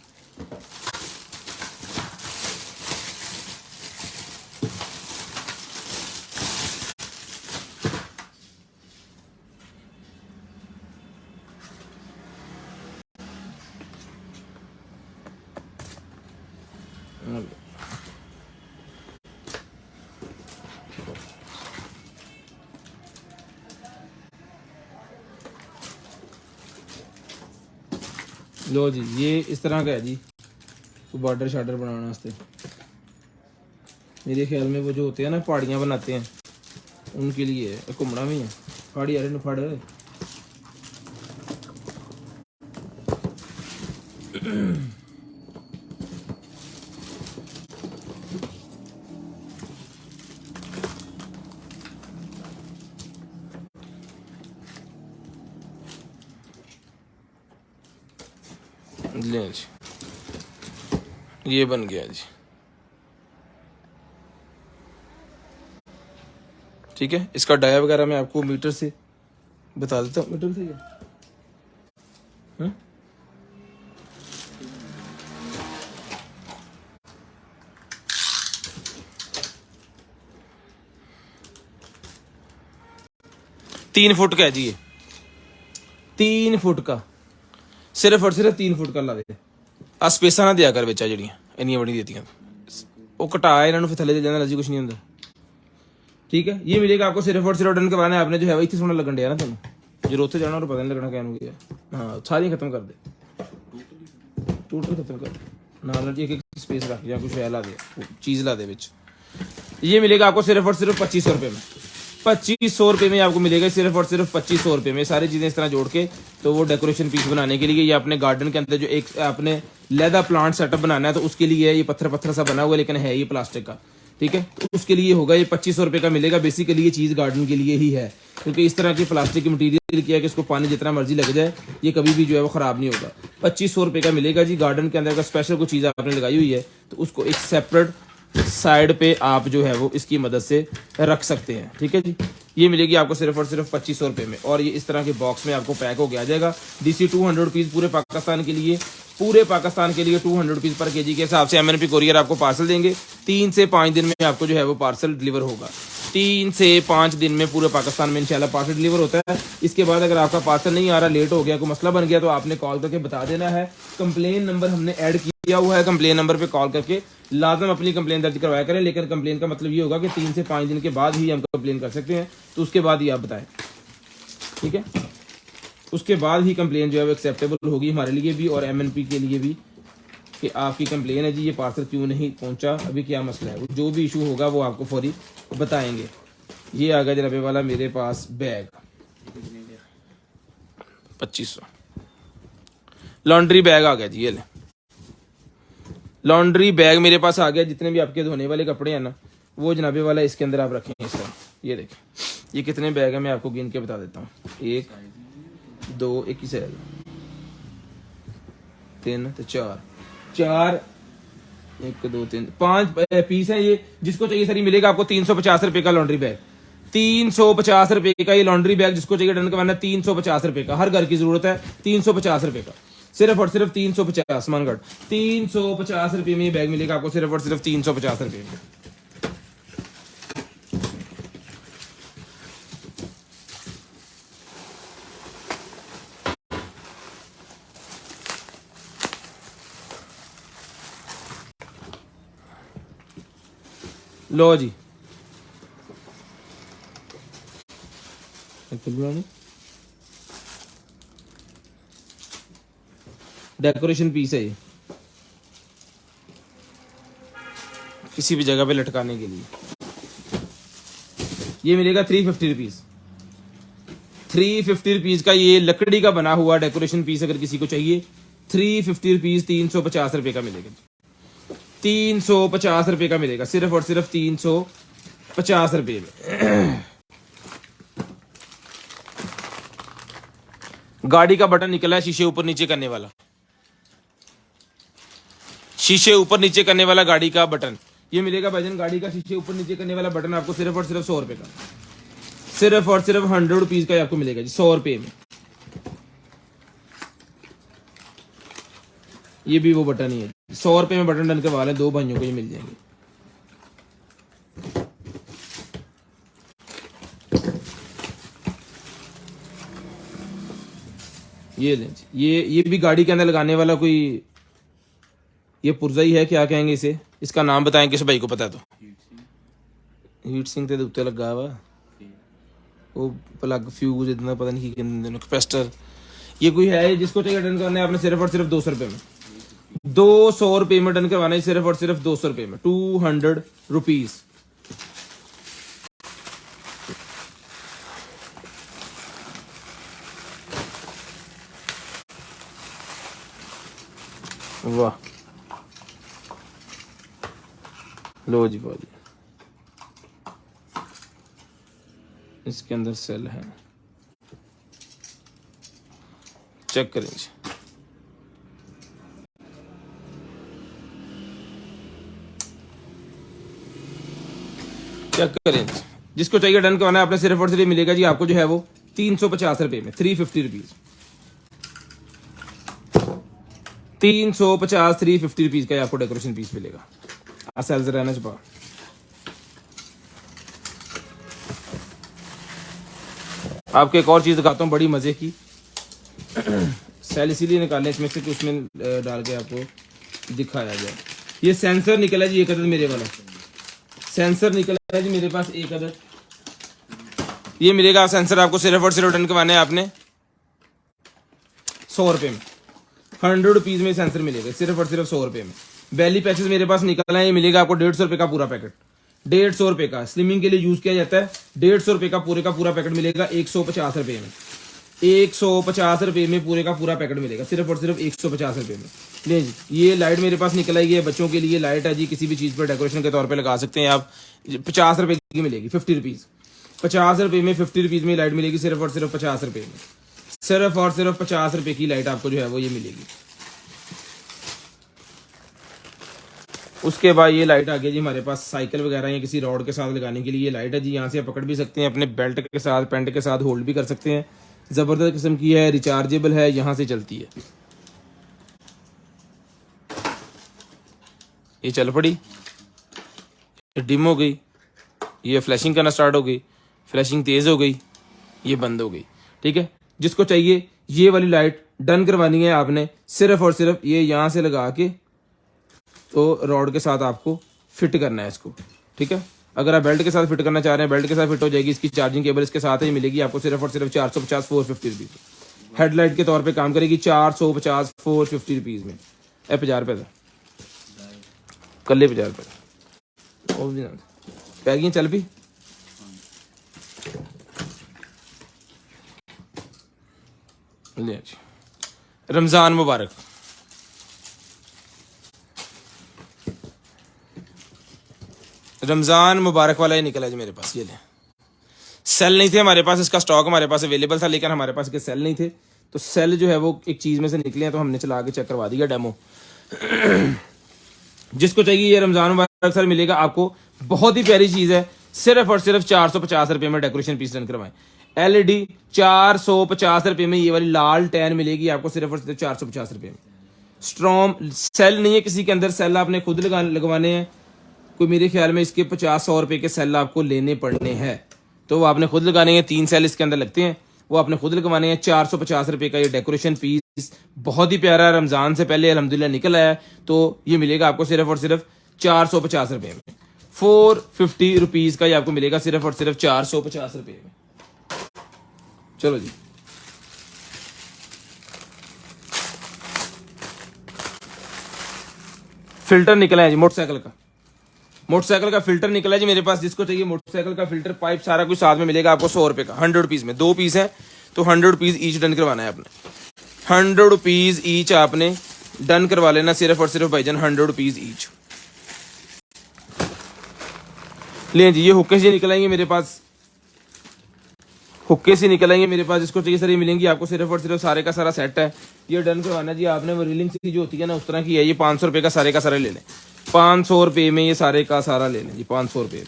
लो जी, ये इस तरह का है जी, तो बॉर्डर शार्डर बनाने वास्ते मेरे ख्याल में वो जो होते हैं ना पहाड़ियाँ बनाते हैं उनके लिए है। घूमना भी है पहाड़ी यार इन फड़ ले जी, ये बन गया जी। ठीक है, इसका डाया वगैरह मैं आपको मीटर से बता देता हूँ। मीटर से क्या 3 फुट का है जी, ये 3 फुट का, सिर्फ और सिर्फ 3 फुट का ला दे। आ स्पेसा ना दिया कर बेचा जड़ियाँ इनिया बड़ी देती वो घटा इन्होंने फिर थले जाना जी, कुछ नहीं होता। ठीक है, ये मिलेगा आपको सिर्फ और सिर्फ डन करवाना है आपने जो है इतने सोना लगन दिया ना तुम जो उत्थे जाना और पता नहीं लगना क्या गया। हाँ सारी खत्म कर दे, टोटल खत्म कर दे, एक स्पेस रख या कुछ है ला दे, चीज़ ला दे बिच। ये मिलेगा आपको सिर्फ और सिर्फ 2500 रुपये में। 2500 रुपये में आपको मिलेगा सिर्फ और सिर्फ 2500 रुपये में सारी चीज़ें इस तरह जोड़ के। तो वो डेकोरेशन पीस बनाने के लिए, या अपने गार्डन के अंदर जो एक आपने लेदा प्लांट सेटअप बनाना है तो उसके लिए ये पत्थर पत्थर सा बना हुआ है लेकिन है ये प्लास्टिक का। ठीक है, तो उसके लिए होगा ये 2500 रुपये का मिलेगा। बेसिकली ये चीज़ गार्डन के लिए ही है क्योंकि इस तरह की प्लास्टिक की मटीरियल किया कि इसको पानी जितना मर्जी लग जाए ये कभी भी जो है वो ख़राब नहीं होगा। 2500 रुपये का मिलेगा जी। गार्डन के अंदर का स्पेशल कोई चीज़ आपने लगाई हुई है तो उसको एक सेपरेट साइड पे आप जो है वो इसकी मदद से रख सकते हैं। ठीक है जी, ये मिलेगी आपको सिर्फ और सिर्फ 2500 रुपये में। और ये इस तरह के बॉक्स में आपको पैक हो गया जाएगा। DC 200 रुपीज़ पूरे पाकिस्तान के लिए, पूरे पाकिस्तान के लिए 200 रुपीज़ पर केजी के हिसाब से MNP कोरियर आपको पार्सल देंगे। 3 से 5 दिन में आपको जो है वो पार्सल डिलीवर होगा। 3 से 5 दिन में पूरे पाकिस्तान में इंशाल्लाह पार्सल डिलीवर होता है। इसके बाद अगर आपका पार्सल नहीं आ रहा, लेट हो गया, कोई मसला बन गया तो आपने कॉल करके बता देना है। कंप्लेन नंबर हमने ऐड किया हुआ है, कंप्लेन नंबर पे कॉल करके लाजम अपनी कंप्लेन दर्ज करवाया करें। लेकिन कंप्लेन का मतलब ये होगा कि 3 से 5 दिन के बाद ही हम कंप्लेन कर सकते हैं, तो उसके बाद ही आप बताएं। ठीक है, उसके बाद ही कंप्लेन जो है वो एक्सेप्टेबल होगी हमारे लिए भी और MNP के लिए भी कि आपकी कंप्लेन है जी ये पार्सल क्यों नहीं पहुंचा, अभी क्या मसला है। जो भी इशू होगा वो आपको फौरी बताएंगे। ये आ गया जनाबे वाला मेरे पास बैग 2500 लॉन्ड्री बैग आ गया जी। ये ले लॉन्ड्री बैग मेरे पास आ गया। जितने भी आपके धोने वाले कपड़े हैं ना वो जनाबे वाला इसके अंदर आप रखेंगे इस तरह। ये देखें ये कितने बैग है मैं आपको गिन के बता देता हूँ। 1 2 एक ही साइज 3 तो 4 1 2 3 5 पीस है ये। जिसको चाहिए सर मिलेगा आपको 350 रुपए का लॉन्ड्री बैग। 350 रुपए का ये लॉन्ड्री बैग जिसको चाहिए डन करवाना 350 रुपए का। हर घर की जरूरत है 350 रुपए का, सिर्फ और सिर्फ 350 मानगढ़ 350 रुपए में ये बैग मिलेगा आपको सिर्फ और सिर्फ 350 रुपए में। लो जी डेकोरेशन पीस है ये, किसी भी जगह पे लटकाने के लिए। ये मिलेगा 350 रुपीज। 350 रुपीज का ये लकड़ी का बना हुआ डेकोरेशन पीस अगर किसी को चाहिए 350 रुपीज 350 रुपए का मिलेगा। 350 रुपए का मिलेगा सिर्फ और सिर्फ 350 रुपए में। गाड़ी का बटन निकला है शीशे ऊपर नीचे करने वाला, शीशे ऊपर नीचे करने वाला गाड़ी का बटन ये मिलेगा भाईजान। गाड़ी का शीशे ऊपर नीचे करने वाला बटन आपको सिर्फ और सिर्फ 100 रुपए का, सिर्फ और सिर्फ 100 रुपीज का आपको मिलेगा जी 100 रुपए में। ये भी वो बटन ही है 100 रुपए में बटन डन करवा लें, 2 भाइयों को ये मिल जाएंगे। ये लें ये भी गाड़ी के अंदर लगाने वाला कोई ये पुर्जा ही है, क्या कहेंगे इसे, इसका नाम बताएं किस भाई को पता है तो। हीट सिंक ते उत्ते लगा हुआ वो प्लग फ्यूज इतना पता नहीं कैपेसिटर। ये कोई है जिसको चाहिए डन करना है आपने सिर्फ और सिर्फ 200 रुपए में। ₹200 में डन करवाना है, सिर्फ और सिर्फ ₹200 में, ₹200। वाह, लो जी भाजी, इसके अंदर सेल है, चेक करें जी। चेक करें जी, जिसको चाहिए डन करवाना है आपने सिर्फ और सिर्फ मिलेगा जी आपको जो है वो ₹350 में, ₹350, ₹350 का आपको डेकोरेशन पीस मिलेगा। सेल्स रहना छुपा। आपको एक और चीज दिखाता हूँ बड़ी मजे की। सेल इसीलिए निकालने इसमें से कि उसमें डाल के आपको दिखाया जाए। ये सेंसर निकला जी एक अदद, मेरे वाला सेंसर निकला है जी मेरे पास एक अदद। ये मिलेगा सेंसर आपको सिर्फ और सिर्फ डन करवाने हैं आपने ₹100 में, ₹100 में सेंसर मिलेगा सिर्फ और सिर्फ ₹100 में। बैली पैचेस मेरे पास निकला है, ये मिलेगा आपको ₹150 का पूरा पैकेट, ₹150 का स्लिमिंग के लिए यूज किया जाता है। ₹150 का पूरा पैकेट मिलेगा ₹150 में, ₹150 में पूरे का पूरा पैकेट मिलेगा सिर्फ और सिर्फ ₹150 में। ले जी, ये लाइट मेरे पास निकल आई है, बच्चों के लिए लाइट है जी, किसी भी चीज पर डेकोरेशन के तौर पे लगा सकते हैं आप। ₹50 की मिलेगी, ₹50, ₹50 में, ₹50 में लाइट मिलेगी सिर्फ और सिर्फ ₹50 में, सिर्फ और सिर्फ ₹50 की लाइट आपको जो है वो ये मिलेगी। उसके बाद ये लाइट आ गई जी हमारे पास साइकिल वगैरह या किसी रॉड के साथ लगाने के लिए ये लाइट है जी। यहाँ से आप पकड़ भी सकते हैं, अपने बेल्ट के साथ, पैंट के साथ होल्ड भी कर सकते हैं। जबरदस्त किस्म की है, रिचार्जेबल है, यहाँ से चलती है। ये चल पड़ी, डिम हो गई, ये फ्लैशिंग करना स्टार्ट हो गई, फ्लैशिंग तेज हो गई, ये बंद हो गई। ठीक है, जिसको चाहिए ये वाली लाइट डन करवानी है आपने सिर्फ और सिर्फ ये यहाँ से लगा के तो रॉड के साथ आपको फिट करना है इसको। ठीक है, अगर आप बेल्ट के साथ फिट करना चाह रहे हैं बेल्ट के साथ फिट हो जाएगी। इसकी चार्जिंग केबल इसके साथ ही मिलेगी आपको सिर्फ और सिर्फ 450 ₹450। हेडलाइट के तौर पे काम करेगी 450 ₹450 में। ₹50 कल ₹50 पैकिंग चल पी। ले जी, रमजान मुबारक। रमजान मुबारक वाला ही निकला जी मेरे पास। ये ले, सेल नहीं थे हमारे पास, इसका स्टॉक हमारे पास अवेलेबल था लेकिन हमारे पास इसके सेल नहीं थे, तो सेल जो है वो एक चीज में से निकले हैं तो हमने चला के चेक करवा दिया डेमो। जिसको चाहिए ये रमजान मुबारक सेल मिलेगा आपको, बहुत ही प्यारी चीज है, सिर्फ और सिर्फ ₹450 में डेकोरेशन पीस डन करवाएं। LED ₹450 में ये वाली लाल टैन मिलेगी आपको सिर्फ और सिर्फ ₹450 में। स्ट्रॉम सेल नहीं है किसी के अंदर, सेल आपने खुद लगवाने हैं। कोई मेरे ख्याल में इसके 50-100 रुपए के सेल आपको लेने पड़ने हैं, तो वो आपने खुद लगाने हैं। 3 सेल इसके अंदर लगते हैं, वो आपने खुद लगवाने हैं। ₹450 का ये डेकोरेशन पीस बहुत ही प्यारा, रमजान से पहले अल्हम्दुलिल्लाह निकल आया, तो ये मिलेगा आपको सिर्फ और सिर्फ ₹450 में। ₹450 का ये आपको मिलेगा सिर्फ और सिर्फ ₹450 में। चलो जी, फिल्टर निकला है जी मोटरसाइकिल का फिल्टर निकला है जी मेरे पास। जिसको चाहिए मोटरसाइकिल का फिल्टर, पाइप, सारा कुछ साथ में मिलेगा आपको ₹100 का, ₹100 में। 2 पीस है तो ₹100 ईच डन करवाना है आपने। ₹100 ईच आपने डन करवा लेना सिर्फ और सिर्फ भाईजान, ₹100 ईच। ले जी, ये हुक्के से निकल आएंगे मेरे पास, हुक्के से निकल आएंगे मेरे पास। जिसको चाहिए सर ये मिलेंगी आपको सिर्फ और सिर्फ, सारे का सारा सेट है। ये डन करवाना जी आपने, वो रीलिंग सी जो होती है ना उस तरह की है। ये ₹500 का सारे का सारा ले लें, ₹500 में ये सारे का सारा ले लें जी, ₹500 में।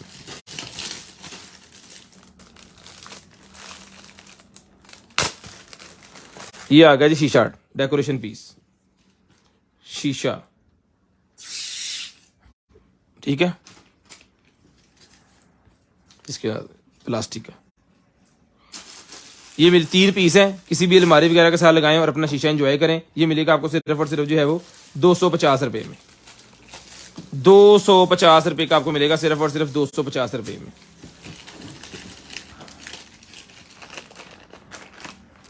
ये आ गया जी शीशा डेकोरेशन पीस, शीशा। ठीक है, इसके बाद प्लास्टिक का ये मेरे 3 पीस है, किसी भी अलमारी वगैरह के साथ लगाएं और अपना शीशा एंजॉय करें। ये मिलेगा आपको सिर्फ और सिर्फ जो है वो ₹250 में। ₹250 का आपको मिलेगा सिर्फ और सिर्फ ₹250 में।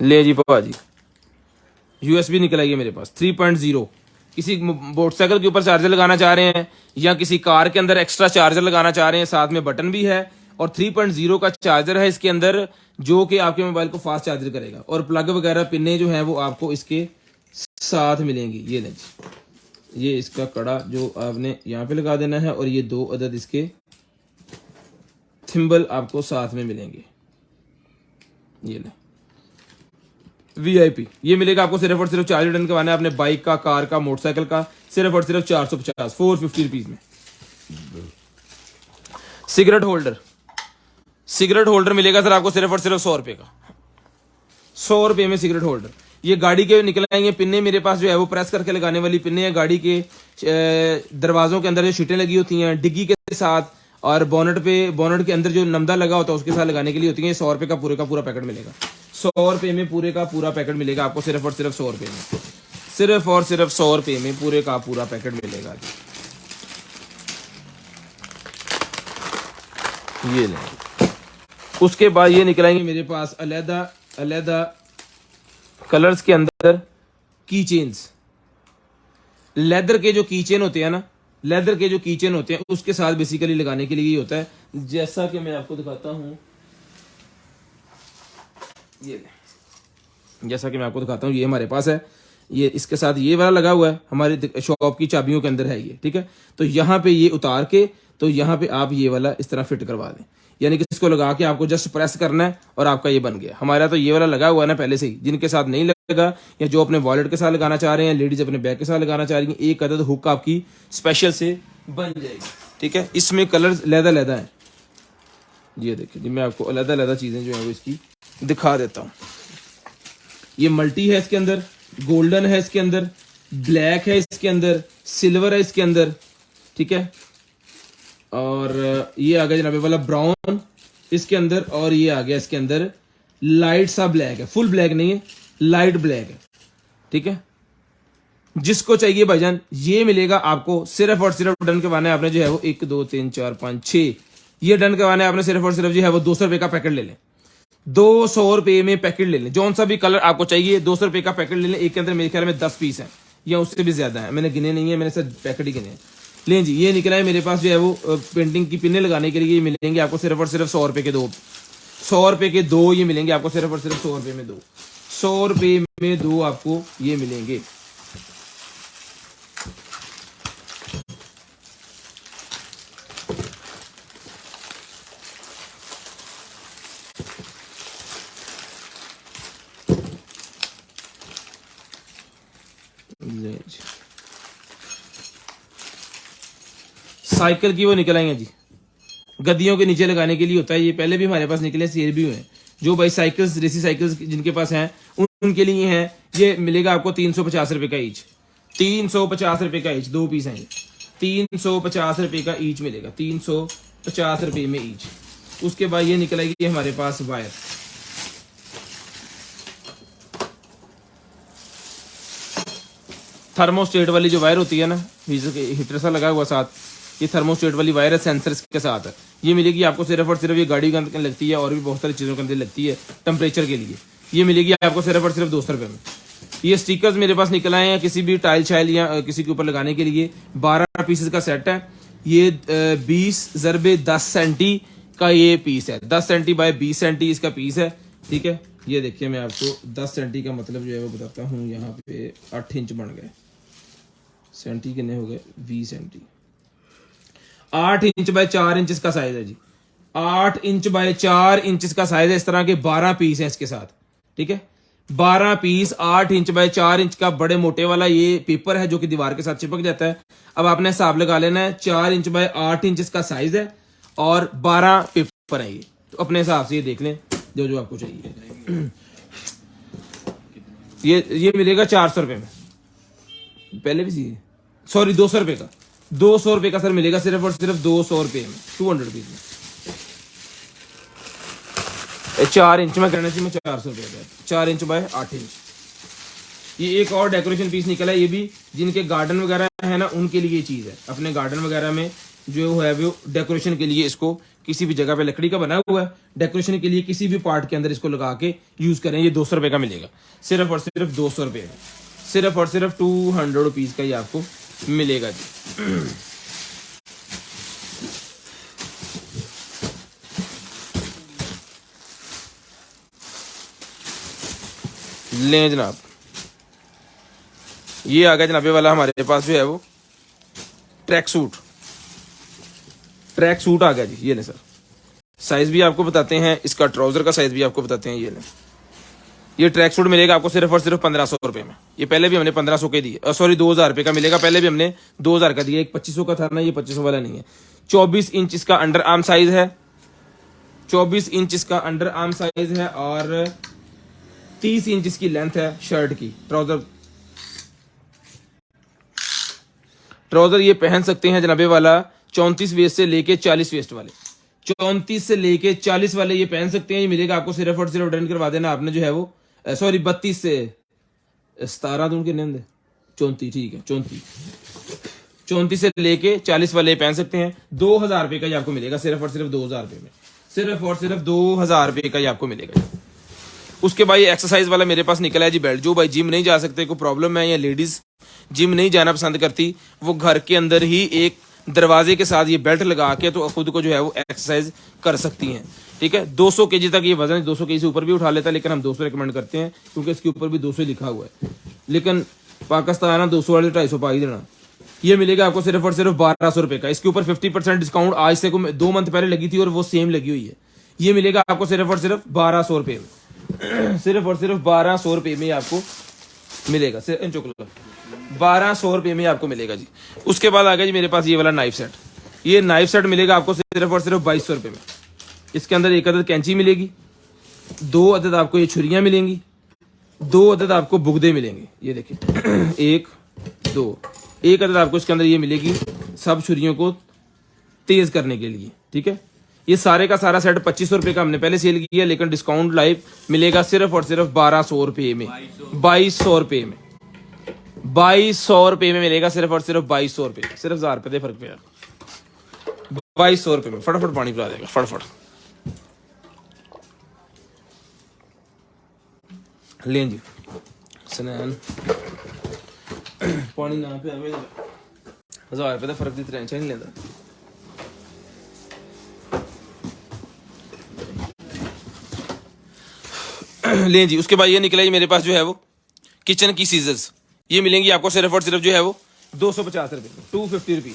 ले जी पापा जी, USB निकल आई है मेरे पास 3.0 किसी मोटरसाइकिल के ऊपर चार्जर लगाना चाह रहे हैं या किसी कार के अंदर एक्स्ट्रा चार्जर लगाना चाह रहे हैं, साथ में बटन भी है और 3.0 का चार्जर है इसके अंदर, जो कि आपके मोबाइल को फास्ट चार्जर करेगा। और प्लग वगैरह पिने जो हैं वो आपको इसके साथ मिलेंगी। ये लें, ये इसका कड़ा जो आपने यहाँ पे लगा देना है और ये 2 अदद इसके थिम्बल आपको साथ में मिलेंगे। ये लें VIP, ये मिलेगा आपको सिर्फ और सिर्फ चार्जर डन करवाना है अपने बाइक का, कार का, मोटरसाइकिल का, सिर्फ और सिर्फ 450 450 रुपीज में। सिगरेट होल्डर, सिगरेट होल्डर मिलेगा सर आपको सिर्फ और सिर्फ 100 रुपए का, 100 रुपए में सिगरेट होल्डर। ये गाड़ी के निकल आएंगे पिन्ने, मेरे पास जो है वो प्रेस करके लगाने वाली पिन्ने हैं, गाड़ी के दरवाजों के अंदर जो शीटें लगी होती हैं डिग्गी के साथ, और बोनट के अंदर जो नमदा लगा होता है उसके साथ लगाने के लिए होती है। 100 रुपए का पूरा पैकेट मिलेगा, 100 रुपए में पूरे का पूरा पैकेट मिलेगा आपको सिर्फ और सिर्फ 100 रुपए में, सिर्फ और सिर्फ 100 रुपए में पूरे का पूरा पैकेट मिलेगा। ये लेंगे। उसके बाद ये निकलाएंगे मेरे पास अलहदा कलर्स के अंदर की चेन्स, लेदर के जो की चेन होते हैं ना, लेदर के जो की चेन होते हैं उसके साथ बेसिकली लगाने के लिए ये होता है। जैसा कि मैं आपको दिखाता हूं, ये जैसा कि मैं आपको दिखाता हूं, ये हमारे पास है, ये इसके साथ ये वाला लगा हुआ है, हमारे शॉप की चाबियों के अंदर है ये, ठीक है। तो यहाँ पे ये उतार के, तो यहाँ पे आप ये वाला इस तरह फिट करवा दें, यानी कि इसको लगा के आपको जस्ट प्रेस करना है और आपका ये बन गया। हमारा तो ये वाला लगा हुआ है ना पहले से ही, जिनके साथ नहीं लगा या जो अपने वॉलेट के साथ लगाना चाह रहे हैं, लेडीज अपने बैग के साथ लगाना चाह रही हैं, एक अदद हुक आपकी स्पेशल से बन जाएगी, ठीक है। इसमें कलर लहदा है, ये देखिए जी, मैं आपको अलग चीजें जो है वो इसकी दिखा देता हूँ। ये मल्टी है इसके अंदर, गोल्डन है इसके अंदर, ब्लैक है इसके अंदर, सिल्वर है इसके अंदर, ठीक है। और ये आ गया जनाबे वाला ब्राउन इसके अंदर, और ये आ गया इसके अंदर लाइट सा ब्लैक है, फुल ब्लैक नहीं है, लाइट ब्लैक है, ठीक है। जिसको चाहिए भाईजान ये मिलेगा आपको, सिर्फ और सिर्फ डन करवाना है आपने जो है वो 1 2 3 4 5 6, ये डन करवाना है आपने सिर्फ और सिर्फ जो है वो 200 रुपए का पैकेट ले लें, 200 रुपए में पैकेट ले लें, जौन सा भी कलर आपको चाहिए 200 रुपए का पैकेट ले लें। एक के अंदर मेरे ख्याल में 10 पीस है या उससे भी ज्यादा है, मैंने गिने नहीं है, मैंने सिर्फ पैकेट ही गिने हैं। लें जी, ये निकला है मेरे पास जो है वो पेंटिंग की पिने लगाने के लिए मिलेंगे आपको सिर्फ और सिर्फ 100 रुपए के 2, 100 रुपए के 2 ये मिलेंगे आपको सिर्फ और सिर्फ 100 रुपए में 2, 100 रुपए में 2 आपको ये मिलेंगे। साइकिल की वो निकल आएंगे जी, गद्दियों के नीचे लगाने के लिए होता है, ये पहले भी हमारे पास निकले, सेल भी हुए हैं। जो भाई साइकिल्स, रेसी साइकिल्स जिनके पास हैं उनके लिए हैं, ये मिलेगा आपको 350 रुपए का ईच, 350 रुपए का ईच, 2 पीस हैं, 350 रुपए का ईच मिलेगा, 350 रुपए में ईच। उसके बाद ये निकलेगी हमारे पास वायर, थर्मोस्टेट वाली जो वायर होती है ना, हीटर सा लगा हुआ साथ, ये थर्मोस्टेट वाली वायर है, सेंसर के साथ है, ये मिलेगी आपको सिर्फ और सिर्फ, ये गाड़ी के अंदर लगती है और भी बहुत सारी चीज़ों के अंदर लगती है टेम्परेचर के लिए, ये मिलेगी आपको सिर्फ और सिर्फ 200 रुपये में। ये स्टिकर्स मेरे पास निकल आए हैं किसी भी टाइल शाइल या किसी के ऊपर लगाने के लिए, 12 पीसेस का सेट है, ये 20 × 10 सेंटी का ये पीस है, 10 सेंटी बाय 20 सेंटी इसका पीस है, ठीक है। ये देखिए मैं आपको 10 सेंटी का मतलब जो है वो बताता हूँ, यहाँ पे 8 इंच बन गए, सेंटी कितने हो गए, 20 सेंटी, 8 इंच बाय 4 इंच का साइज है जी, 8 इंच बाय 4 इंच का साइज है। इस तरह के 12 पीस हैं इसके साथ, ठीक है, 12 पीस 8 इंच बाय 4 इंच का बड़े मोटे वाला ये पेपर है जो कि दीवार के साथ चिपक जाता है। अब आपने हिसाब लगा लेना है, 4 इंच बाय 8 इंच का साइज है और 12 पेपर है, ये तो अपने हिसाब से ये देख लें जो जो आपको चाहिए। ये मिलेगा 400 रुपए में, पहले भी सी, सॉरी 200 रुपए का, 200 रुपए का सर मिलेगा सिर्फ और सिर्फ 200 रुपए में, 200 रुपीज में। 4 इंच में करना चाहिए, 400 रुपए का, 4 इंच बाय 8 इंच। ये एक और डेकोरेशन पीस निकला है, ये भी जिनके गार्डन वगैरह है ना उनके लिए ये चीज है, अपने गार्डन वगैरह में जो है वो डेकोरेशन के लिए, इसको किसी भी जगह पे लकड़ी का बना हुआ है, डेकोरेशन के लिए किसी भी पार्ट के अंदर इसको लगा के यूज करें। ये 200 रुपए का मिलेगा, सिर्फ और सिर्फ 200 रुपए में, सिर्फ और सिर्फ 200 रुपीज़ का ये आपको मिलेगा जी। लें जनाब, ये आ गया जनाबे वाला हमारे पास जो है वो ट्रैक सूट आ गया जी। ये लें सर, साइज भी आपको बताते हैं, इसका ट्राउजर का साइज भी आपको बताते हैं। ये लें, ये ट्रैक सूट मिलेगा आपको सिर्फ और सिर्फ 1500 रुपये में। ये पहले भी हमने 1500 के दिए, सॉरी 2000 रुपये का मिलेगा, पहले भी हमने 2000 का दिया। एक 2500 का था ना, ये 2500 वाला नहीं है। 24 इंच इसका अंडर आर्म साइज है, 24 इंच इसका अंडर आर्म साइज है और 30 इंच इसकी लेंथ है शर्ट की। ट्राउजर ये पहन सकते हैं जनाबे वाला 34 वेस्ट से लेके 40 वेस्ट वाले, 34 से लेके 40 वाले ये पहन सकते हैं। ये मिलेगा आपको सिर्फ और सिर्फ, डन करवा देना आपने जो है वो, सॉरी 32 से 17 दूं के नेम दे 34, ठीक है 34 से लेके 40 वाले पहन सकते हैं। 2000 रुपये का ये आपको मिलेगा सिर्फ और सिर्फ 2000 रुपये में, सिर्फ और सिर्फ 2000 रुपये का ये आपको मिलेगा। उसके बाद ये एक्सरसाइज वाला मेरे पास निकला है जी बेल्ट। जो भाई जिम नहीं जा सकते, कोई प्रॉब्लम है, या लेडीज जिम नहीं जाना पसंद करती, वो घर के अंदर ही एक दरवाजे के साथ ये बेल्ट लगा के तो खुद को जो है वो एक्सरसाइज कर सकती हैं। ठीक है, 200 केजी तक ये वजन, 200 केजी से ऊपर भी उठा लेता है, लेकिन हम 200 रिकमेंड करते हैं क्योंकि इसके ऊपर भी 200 लिखा हुआ है। लेकिन पाकिस्तान 200 वाले 250 पा ही देना। ये मिलेगा आपको सिर्फ और सिर्फ 1200 रुपये का। इसके ऊपर 50% डिस्काउंट आज से 2 मंथ पहले लगी थी और वो सेम लगी हुई है। ये मिलेगा आपको सिर्फ और सिर्फ 1200 रुपये में, सिर्फ और सिर्फ 1200 रुपये में आपको मिलेगा, 1200 रुपये में आपको मिलेगा जी। उसके बाद आ गया जी मेरे पास ये वाला नाइफ सेट। ये नाइफ सेट मिलेगा आपको सिर्फ और सिर्फ 2200 रुपये में। इसके अंदर 1 अदद कैंची मिलेगी, 2 अदद आपको ये छुरियां मिलेंगी, 2 अदद आपको बुगदे मिलेंगे। ये देखिए 1 2, 1 अदद आपको इसके अंदर ये मिलेगी सब छुरियों को तेज करने के लिए। ठीक है, ये सारे का सारा सेट 2500 रुपये का हमने पहले सेल किया, लेकिन डिस्काउंट लाइव मिलेगा सिर्फ और सिर्फ 1200 रुपये में, 2200 रुपये में, 2200 रुपये में मिलेगा सिर्फ और सिर्फ 2200 रुपये, सिर्फ 1000 रुपये फर्क पे 2200 रुपये में। फटाफट पानी पिला देगा, फटाफट लें जी सनैन पानी ना पे 1000 रुपये का फर्क की टेंशन नहीं लेता। लें जी, उसके बाद ये निकला जी मेरे पास जो है वो किचन की सीजर्स। ये मिलेंगी आपको सिर्फ और सिर्फ जो है वो 250 रुपये, 250 रुपीज।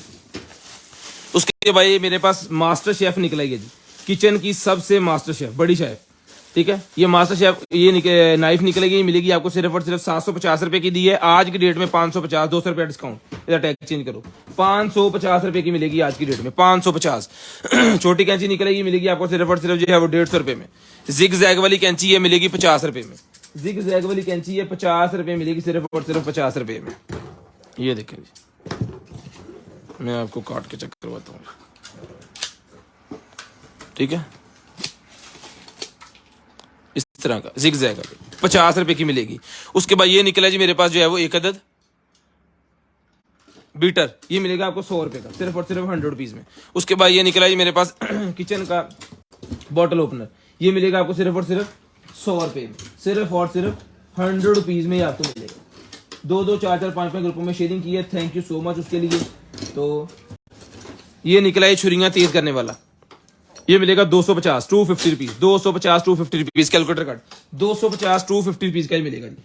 उसके बाद ये मेरे पास मास्टर शेफ निकला है जी, किचन की सबसे मास्टर शेफ, बड़ी शेफ। ठीक है, ये मास्टर शेफ ये नाइफ निकलेगी, मिलेगी आपको सिर्फ और सिर्फ 750 रुपये की दी है। आज की डेट में 550, 200 रुपये डिस्काउंट, इधर टैग चेंज करो, 550 रुपये की मिलेगी आज की डेट में, 550। छोटी कैंची निकलेगी, मिलेगी आपको सिर्फ और सिर्फ जो है वो 150 रुपये में। जिग जैग वाली कैंची ये मिलेगी 50 रुपये में, जिग जैग वाली कैंची ये 50 रुपये मिलेगी सिर्फ और सिर्फ 50 रुपये में। ये देखें जी, मैं आपको काट के चेक करवाता हूँ। ठीक है, इस तरह का जिग जैग 50 रुपये की मिलेगी। उसके बाद ये निकला जी मेरे पास जो है वो 1 अदद बीटर, ये मिलेगा आपको 100 रुपये का, सिर्फ और सिर्फ 100 रुपीज में। उसके बाद ये निकला जी मेरे पास किचन का बॉटल ओपनर, ये मिलेगा आपको सिर्फ और सिर्फ 100 रुपये में, सिर्फ और सिर्फ 100 रुपीज में आपको मिलेगा। 2-2, 4-4, 5-5 ग्रुपों में शेयरिंग की है, थैंक यू सो मच उसके लिए। तो ये निकला है छुरियां तेज करने वाला, ये मिलेगा 250, 250 rupees, 250, 250 rupees, calculator cut 250, 250 rupees का ही मिलेगा जी।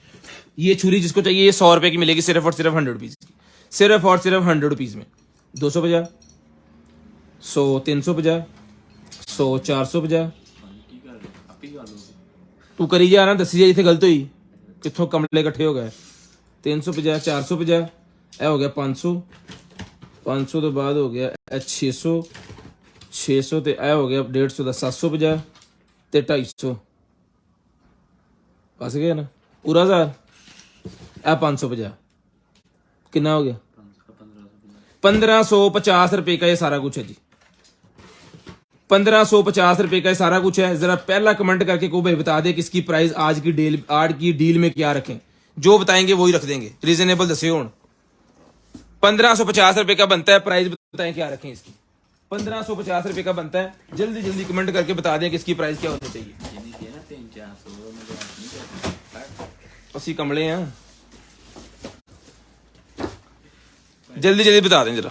ये छुरी जिसको चाहिए ये 100 रुपये की मिलेगी, सिर्फ और सिर्फ 100 रुपीज की, सिर्फ और सिर्फ 100 रुपीज में। 250, 100, 350, 100, 450। तू करी जा ना, दसी जा जिथे गलत हुई, कितों कमले इकट्ठे हो गए। 350, 450, यह हो गया 500, 500 तो बाद हो गया 600, 600 तो यह हो गया 150 का 750 ते 250, फस गया ना पूरा 1000। यह 550 कितना हो गया 1550 रुपये का ये सारा कुछ है जी, 1550 रुपये का सारा कुछ है। जरा पहला कमेंट करके को भाई बता दे किसकी प्राइस आज की डील में क्या रखें, जो बताएंगे वही रख देंगे, रीजनेबल दसे हो। 1550 रुपये का बनता है, प्राइस बताएं क्या रखें इसकी, 1550 रुपये का बनता है। जल्दी जल्दी कमेंट करके बता दें किसकी प्राइस क्या होनी चाहिए। अस्सी कमले हैं जल्दी जल्दी बता दें जरा।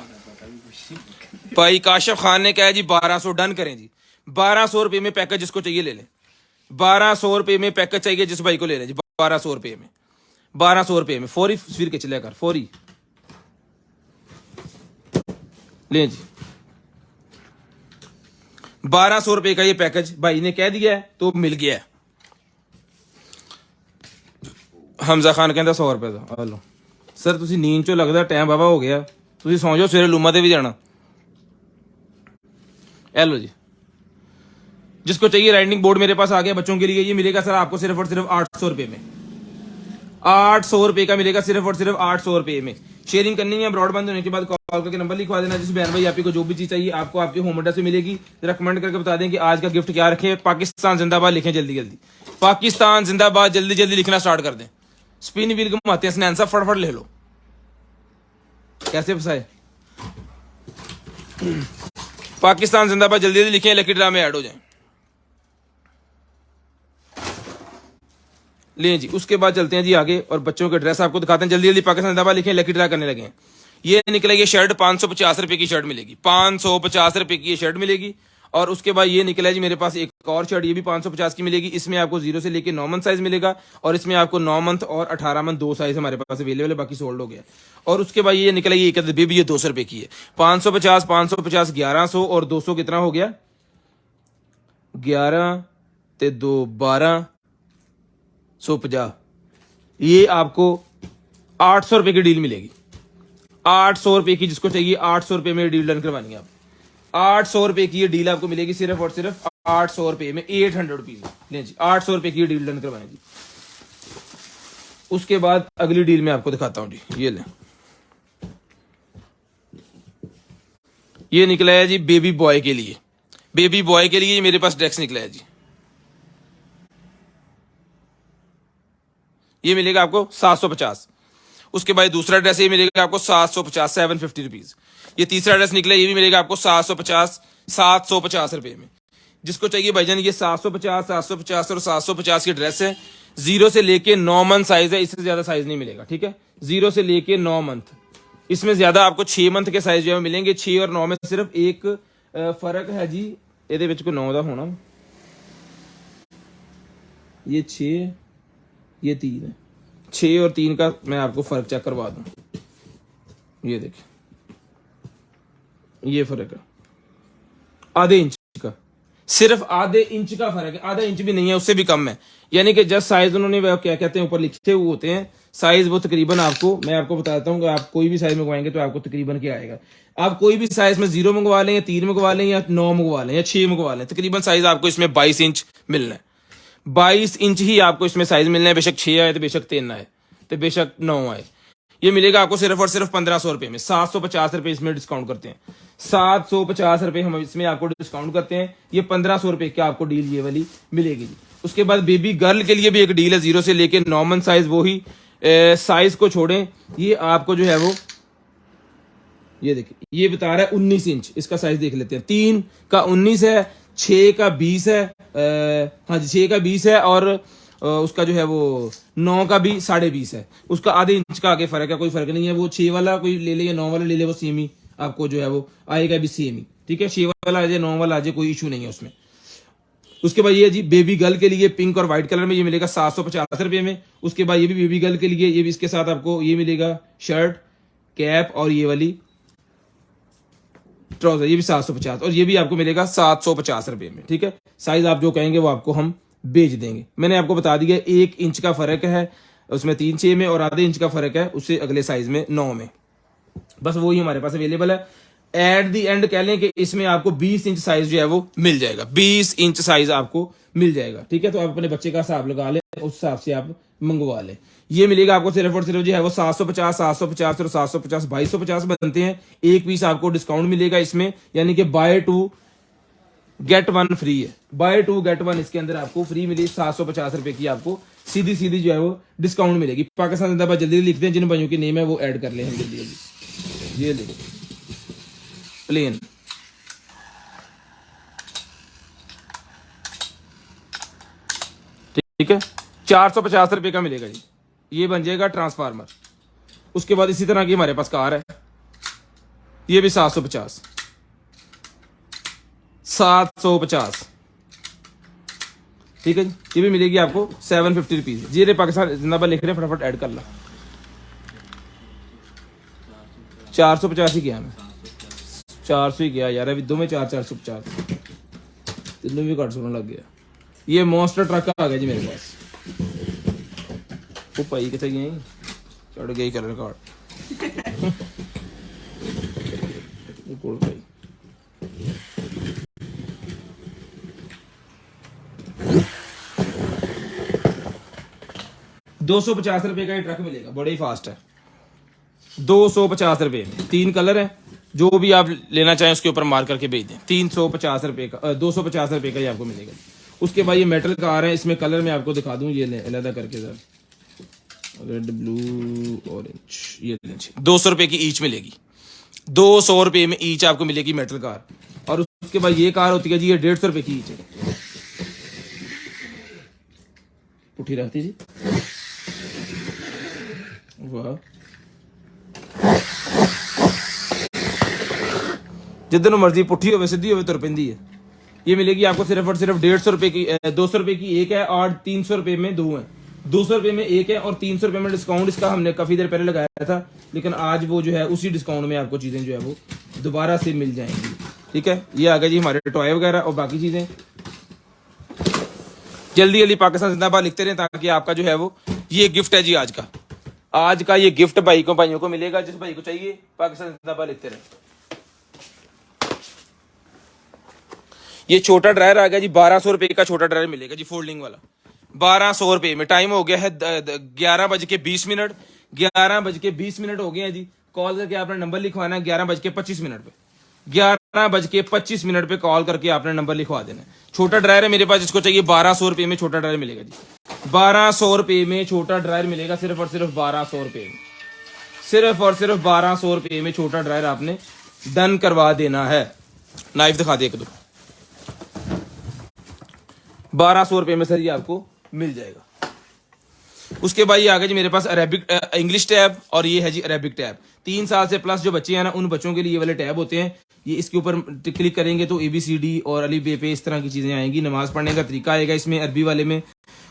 भाई काशिफ खान ने कहा है जी 1200 डन करें जी। 1200 रुपये में पैकेज जिसको चाहिए ले लें। 1200 रुपये में पैकेज चाहिए जिस भाई को ले लें जी। 1200 रुपये में, 1200 रुपये में फौरी फिर के चले कर फौरी लें जी। 1200 रुपये का ये पैकेज भाई ने कह दिया है तो मिल गया है। हमजा खान कहता 100 रुपये का। हेलो सर तुसी नींद चो लगता टाइम बाबा हो गया, तुसी सौ जाओ सवेरे लूमा ते भी जाना। हेलो जी, जिसको चाहिए राइडिंग बोर्ड मेरे पास आ गया बच्चों के लिए। ये मिलेगा सर आपको सिर्फ और सिर्फ 800 रुपये में। 800 रुपये का मिलेगा सिर्फ और सिर्फ 800 रुपये में। शेयरिंग करनी है, ब्रॉडबैंड होने के बाद कॉल करके नंबर लिखवा देना। जिस बहन भाई आपको जो भी चीज चाहिए आपको आपके होम एड्रेस से मिलेगी। जरा कमेंट करके बता दें कि आज का गिफ्ट क्या रखें। पाकिस्तान जिंदाबाद लिखें जल्दी जल्दी, पाकिस्तान जिंदाबाद जल्दी जल्दी लिखना स्टार्ट कर दें। स्पिन व्हील घुमाते हैं स्नैन सा फटाफट ले लो। कैसे फंसाए? पाकिस्तान जिंदाबाद जल्दी जल्दी लिखें, लकी ड्रा में ऐड हो जाए। लें जी, उसके बाद चलते हैं जी आगे और बच्चों के ड्रेस आपको दिखाते हैं। जल्दी जल्दी पाकिस्तान जिंदाबाद लिखें, लकी ड्रा करने लगे हैं। ये निकलेगी शर्ट 550 रुपए की शर्ट मिलेगी। 550 रुपए की ये शर्ट मिलेगी। और उसके बाद ये निकला जी मेरे पास एक और शर्ट, ये भी 550 की मिलेगी। इसमें आपको 0 से लेके 9 मंथ साइज मिलेगा और इसमें आपको 9 मंथ और 18 मंथ 2 साइज हमारे पास अवेलेबल है, बाकी सोल्ड हो गया। और उसके बाद ये निकलेगी एक बेबी, ये 200 रुपए की है। 550 550 1100 और 200 कितना हो गया? 11 ते 2 1250। ये आपको 800 रुपए की डील मिलेगी। 800 रुपए की जिसको चाहिए 800 रुपए में डील डन करवानी है आप। 800 रुपए की ये डील आपको मिलेगी सिर्फ और सिर्फ 800 रुपए में। 800 रुपीज लें जी, 800 रुपए की ये डील डन करवाएं जी। उसके बाद अगली डील में आपको दिखाता हूं जी। ये लें, ये निकला है जी बेबी बॉय के लिए। बेबी बॉय के लिए मेरे पास ड्रेस निकला है जी। ये मिलेगा आपको 750। उसके बाद दूसरा ड्रेस ये मिलेगा आपको 750 750 रुपीज। ये तीसरा ड्रेस निकला, ये भी मिलेगा आपको 750 रुपए में। जिसको चाहिए भाईजान ये 750 750 और 750 की ड्रेस है। 0 से लेके 9 मंथ साइज है, इससे ज्यादा साइज नहीं मिलेगा। ठीक है, 0 से लेके 9 मंथ, इसमें ज्यादा आपको 6 मंथ के साइज जो है मिलेंगे। 6 और 9 में सिर्फ एक फर्क है जी, ये 9 का होना, ये 6 ये 3 है। 6 और 3 का मैं आपको फर्क चेक करवा दूं। ये देखिए, ये फर्क है आधे इंच का, सिर्फ आधे इंच का फर्क है। आधा इंच भी नहीं है, उससे भी कम है। यानी कि जस्ट साइज उन्होंने क्या कहते हैं ऊपर लिखे हुए होते हैं साइज, वो तकरीबन आपको मैं आपको बताता हूँ कि आप कोई भी साइज मंगवाएंगे तो आपको तकरीबन क्या आएगा। आप कोई भी साइज में 0 मंगवा लें या 3 मंगवा लें या 9 मंगवा लें या 6 मंगवा लें, तकरीबन साइज आपको इसमें 22 इंच मिलना है। 22 इंच ही आपको इसमें साइज मिलना है। बेशक 6 आए तो बेशक 3 आए तो बेशक 9 आए। ये मिलेगा आपको सिर्फ और सिर्फ 1500 रुपए में। 750 रुपए इसमें डिस्काउंट करते हैं। 750 रुपए हम इसमें आपको डिस्काउंट करते हैं। ये 1500 रुपए की आपको डील ये वाली मिलेगी जी। उसके बाद बेबी गर्ल के लिए भी एक डील है, 0 से लेके 9 मंथ साइज। वो ही साइज को छोड़ें, ये आपको जो है वो ये देखिए, ये बता रहा है 19 इंच। इसका साइज देख लेते हैं। 3 का 19 है, 6 का 20 है, हाँ जी 6 का 20 है और उसका जो है वो 9 का भी 20.5 है। उसका आधे इंच का आगे फर्क है, कोई फर्क नहीं है। वो 6 वाला कोई ले ले या 9 वाला ले ले, वो सेम ही आपको जो है वो आएगा भी सेम ही। ठीक है, 6 वाला आ जाए 9 वाला आ जाए, कोई इशू नहीं है उसमें। उसके बाद ये जी बेबी गर्ल के लिए पिंक और व्हाइट कलर में ये मिलेगा 750 रुपए में। उसके बाद ये भी बेबी गर्ल के लिए, ये भी इसके साथ आपको ये मिलेगा शर्ट कैप और ये वाली ट्राउजर, ये भी 750 और ये भी आपको मिलेगा 750 रुपए में। ठीक है, साइज आप जो कहेंगे वो आपको हम भेज देंगे। मैंने आपको बता दिया 1 इंच का फर्क है उसमें 3-6 में और आधे इंच का फर्क है उससे अगले साइज में 9 में। बस वही हमारे पास अवेलेबल है। एट दी एंड कह लें कि इसमें आपको 20 इंच साइज जो है वो मिल जाएगा। 20 इंच साइज आपको मिल जाएगा। ठीक है, तो आप अपने बच्चे का हिसाब लगा लें, उस हिसाब से आप मंगवा लें। ये मिलेगा आपको सिर्फ और सिर्फ जो है वो 750 750 और 750 2250 बनते हैं। एक पीस आपको डिस्काउंट मिलेगा इसमें, यानी कि बाय 2 गेट 1 फ्री है। बाय 2 गेट 1 इसके अंदर आपको फ्री मिली। 750 रुपए की आपको सीधी सीधी जो है वो डिस्काउंट मिलेगी। पाकिस्तान जिंदाबाद जल्दी लिखते हैं, जिन भाइयों की नेम है वो ऐड कर ले हैं जल्दी जल्दी। ये देखो प्लेन, ठीक है, 450 रुपए का मिलेगा जी। ये बन जाएगा ट्रांसफार्मर। उसके बाद इसी तरह की हमारे पास कार है, ये भी 750, 750, ठीक है जी। ये भी मिलेगी आपको 750 रुपीज। जी रे पाकिस्तान जिंदाबाद लिख रहे हैं, फटाफट ऐड कर ला। 450 ही किया मैं, 400 ही किया यार, अभी दो में 450, तीनों भी कट सुनने लग गया। ये मॉन्स्टर ट्रक आ गया जी मेरे पास। वो भाई कितने गए, चढ़ गई कलर कार्ड। भाई 250 रुपए का ये ट्रक मिलेगा, बड़ा ही फास्ट है। 250 रुपए में 3 कलर है, जो भी आप लेना चाहें उसके ऊपर मार करके भेज दें। 350 रुपए का 250 रुपए का ये आपको मिलेगा। उसके बाद ये मेटल का आ रहा है, इसमें कलर मैं आपको दिखा दूं, ये अलग करके सर, रेड ब्लू ऑरेंज, ये 200 रुपए की ईच मिलेगी। 200 रुपए में ईच आपको मिलेगी मेटल कार। और उसके बाद ये कार होती है जी, ये 150 रुपए की ईच है। उठी रहती जी, वाह, जिधर मर्जी पुठी हो सीधी हो तुर पेंदी है। ये मिलेगी आपको सिर्फ और सिर्फ 150 रुपए की, 200 रुपए की एक है और 300 रुपए में दो है। 200 रुपए में एक है और 300 रुपए में डिस्काउंट इसका हमने काफी देर पहले लगाया था, लेकिन आज वो जो है उसी डिस्काउंट में आपको चीजें जो है वो दोबारा से मिल जाएंगी। ठीक है, ये आ गया जी हमारे टॉय वगैरह और बाकी चीजें। जल्दी जल्दी पाकिस्तान जिंदाबाद लिखते रहे ताकि आपका जो है वो, ये गिफ्ट है जी आज का ये गिफ्ट भाइयों को मिलेगा। जिस भाई को चाहिए पाकिस्तान जिंदाबाद लिखते रहे। ये छोटा ड्रायर आ गया जी, 1200 रुपए का छोटा ड्रायर मिलेगा जी, फोल्डिंग वाला, 1200 रुपए में। टाइम हो गया है 11:20, 11:20 हो गए हैं जी। कॉल करके आपने नंबर लिखवाना है 11:25 पे, 11:25 पे कॉल करके आपने नंबर लिखवा देना है। छोटा ड्रायर है मेरे पास, जिसको चाहिए 1200 रुपए में छोटा ड्रायर मिलेगा जी। 1200 रुपए में छोटा ड्रायर मिलेगा, सिर्फ और सिर्फ 1200 रुपए में, सिर्फ और सिर्फ 1200 रुपए में छोटा ड्रायर आपने डन करवा देना है। नाइफ दिखा दे एक दो, 1200 रुपए में सर ये आपको मिल जाएगा। उसके बाद ये आ गया जी मेरे पास अरेबिक इंग्लिश टैब, और ये है जी अरेबिक टैब। 3 साल से प्लस जो बच्चे हैं ना, उन बच्चों के लिए ये वाले टैब होते हैं। ये इसके ऊपर क्लिक करेंगे तो ABCD और अली बे पे इस तरह की चीजें आएंगी। नमाज पढ़ने का तरीका आएगा इसमें। अरबी वाले में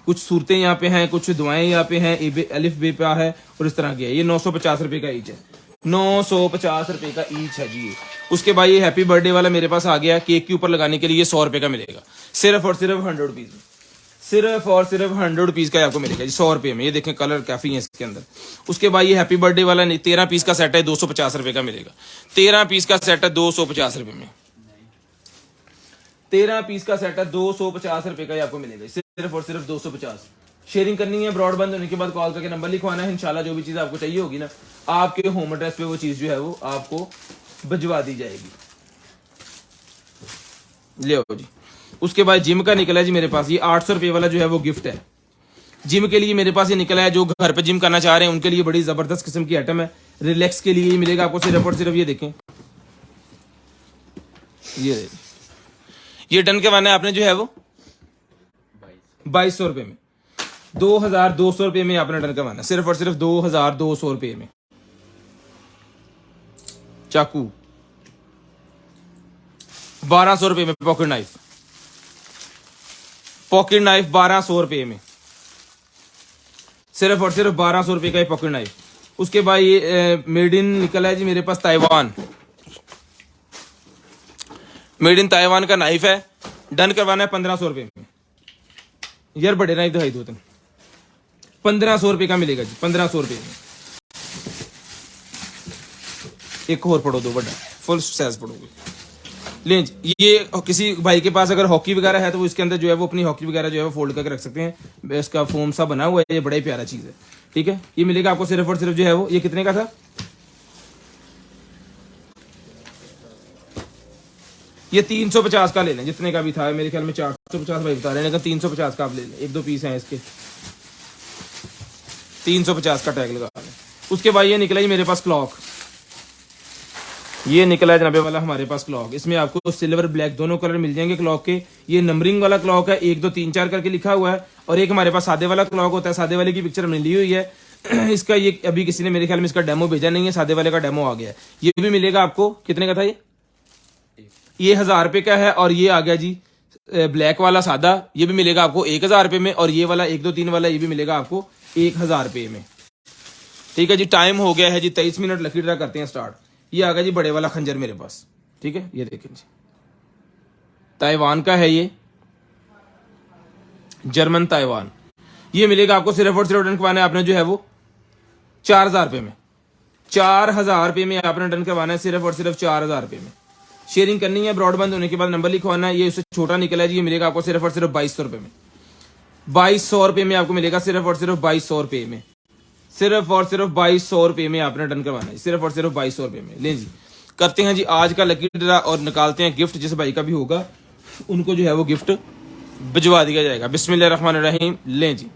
कुछ सूरतें यहाँ पे हैं, कुछ दुआएं यहाँ पे हैं, अलिफ बे पे है और इस तरह की है। ये 950 रुपए का ईच है, 950 रुपए का ईच है जी। उसके बाद ये हैप्पी बर्थडे वाला मेरे पास आ गया, केक के ऊपर लगाने के लिए 100 रुपए का मिलेगा, सिर्फ और सिर्फ 100 रुपीज में, सिर्फ और सिर्फ 100 रुपीज का आपको मिलेगा जी, 100 रुपए में। ये देखें कलर काफी है इसके अंदर। उसके बाद ये हैप्पी बर्थडे वाला 13 पीस का सेट है, 250 रुपए का मिलेगा। 13 पीस का सेट है 250 रुपए में, 13 पीस का सेट है 250 रुपए का आपको मिलेगा, सिर्फ और सिर्फ 250। शेयरिंग करनी है, ब्रॉडबैंड होने के बाद कॉल करके नंबर लिखवाना है। इंशाल्लाह जो भी चीज आपको चाहिए होगी ना, आपके होम एड्रेस पे वो चीज जो है वो आपको भिजवा दी जाएगी। ले जी। उसके बाद जिम का निकला है जी मेरे पास, ये 800 रुपए वाला जो है वो गिफ्ट है। जिम के लिए मेरे पास ये निकला है, जो घर पे जिम करना चाह रहे हैं उनके लिए बड़ी जबरदस्त किस्म की आइटम है। रिलैक्स के लिए मिलेगा आपको सिर्फ और सिर्फ, ये देखें, ये डन करवाना है आपने जो है वो 2200 रुपए में, 2200 रुपए में आपने डन करवाना, सिर्फ और सिर्फ 2200 रुपए में। चाकू 1200 रुपए में। पॉकेट नाइफ 1200 रुपए में, सिर्फ और सिर्फ 1200 रुपए का ये पॉकेट नाइफ। उसके बाद ये मेड इन निकला है जी मेरे पास ताइवान, मेड इन ताइवान का नाइफ है। डन करवाना है 1500 रुपए में। यार बड़े नाइफ दिखाई दो, 1500 रुपए का मिलेगा जी, 1500 रुपए में। एक और पढ़ो, दो बड़ा फुल साइज पढ़ोगे। लेंज ये किसी भाई के पास अगर हॉकी वगैरह है तो वो इसके अंदर जो है वो अपनी हॉकी वगैरह जो है वो फोल्ड करके रख सकते हैं। इसका फोम सा बना हुआ है, ये बड़ा ही प्यारा चीज है। ठीक है, ये मिलेगा आपको सिर्फ और सिर्फ जो है वो, ये कितने का था, ये 350 का ले लें, जितने का भी था मेरे ख्याल में 450 भाई बता रहे हैं, लेकिन 350 का आप ले लें। एक दो पीस हैं इसके, 350 का टैग लगा लें। उसके बाद ये निकला ही मेरे पास क्लॉक, ये निकला है जनाबे वाला हमारे पास क्लॉक। इसमें आपको सिल्वर ब्लैक दोनों कलर मिल जाएंगे क्लॉक के। ये नंबरिंग वाला क्लॉक है, 1 2 3 4 करके लिखा हुआ है। और एक हमारे पास सादे वाला क्लॉक होता है, सादे वाले की पिक्चर हमने ली हुई है। इसका ये अभी किसी ने मेरे ख्याल में इसका डेमो भेजा नहीं है, सादे वाले का डेमो आ गया है। ये भी मिलेगा आपको, कितने का था ये 1000 रुपये का है। और ये आ गया जी ब्लैक वाला सादा, ये भी मिलेगा आपको 1000 रुपये में। और ये वाला 1 2 3 वाला ये भी मिलेगा आपको 1000 रुपये में। ठीक है जी, टाइम हो गया है जी 23 मिनट, लकी ड्रा करते हैं स्टार्ट। ये आ गया जी बड़े वाला खंजर मेरे पास। ठीक है, ये देखें जी, ताइवान का है ये, जर्मन ताइवान। ये मिलेगा आपको सिर्फ और सिर्फ डन करवाना है आपने जो है वो 4000 रुपये में। 4000 रुपये में आपने डन करवाना है सिर्फ और सिर्फ 4000 रुपये में। शेयरिंग करनी है, ब्रॉडबैंड होने के बाद नंबर लिखवाना है। ये उससे छोटा निकला है जी, ये मिलेगा आपको सिर्फ और सिर्फ 2200 रुपये में। 2200 रुपये में आपको मिलेगा सिर्फ और सिर्फ 2200 रुपये में। सिर्फ और सिर्फ 2200 रुपये में आपने डन करवाना है, सिर्फ और सिर्फ 2200 रुपये में। लें जी, करते हैं जी आज का लकी ड्रा और निकालते हैं गिफ्ट। जिस भाई का भी होगा उनको जो है वो गिफ्ट भिजवा दिया जाएगा। बिस्मिल्लाहिर्रहमानिर्रहीम। लें जी,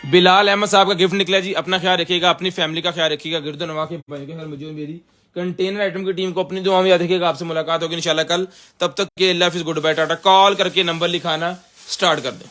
बिलाल अहमद साहब का गिफ्ट निकला जी। अपना ख्याल रखिएगा, अपनी फैमिली का ख्याल रखिएगा। गिरदो नवा के भाई के हर मुझे मेरी कंटेनर आइटम की टीम को अपनी दुआ में याद रखिएगा। आपसे मुलाकात होगी इंशाल्लाह कल। तब तक के अल्लाह हाफिज़, गुड बाय, टाटा। कॉल करके नंबर लिखाना स्टार्ट कर दें।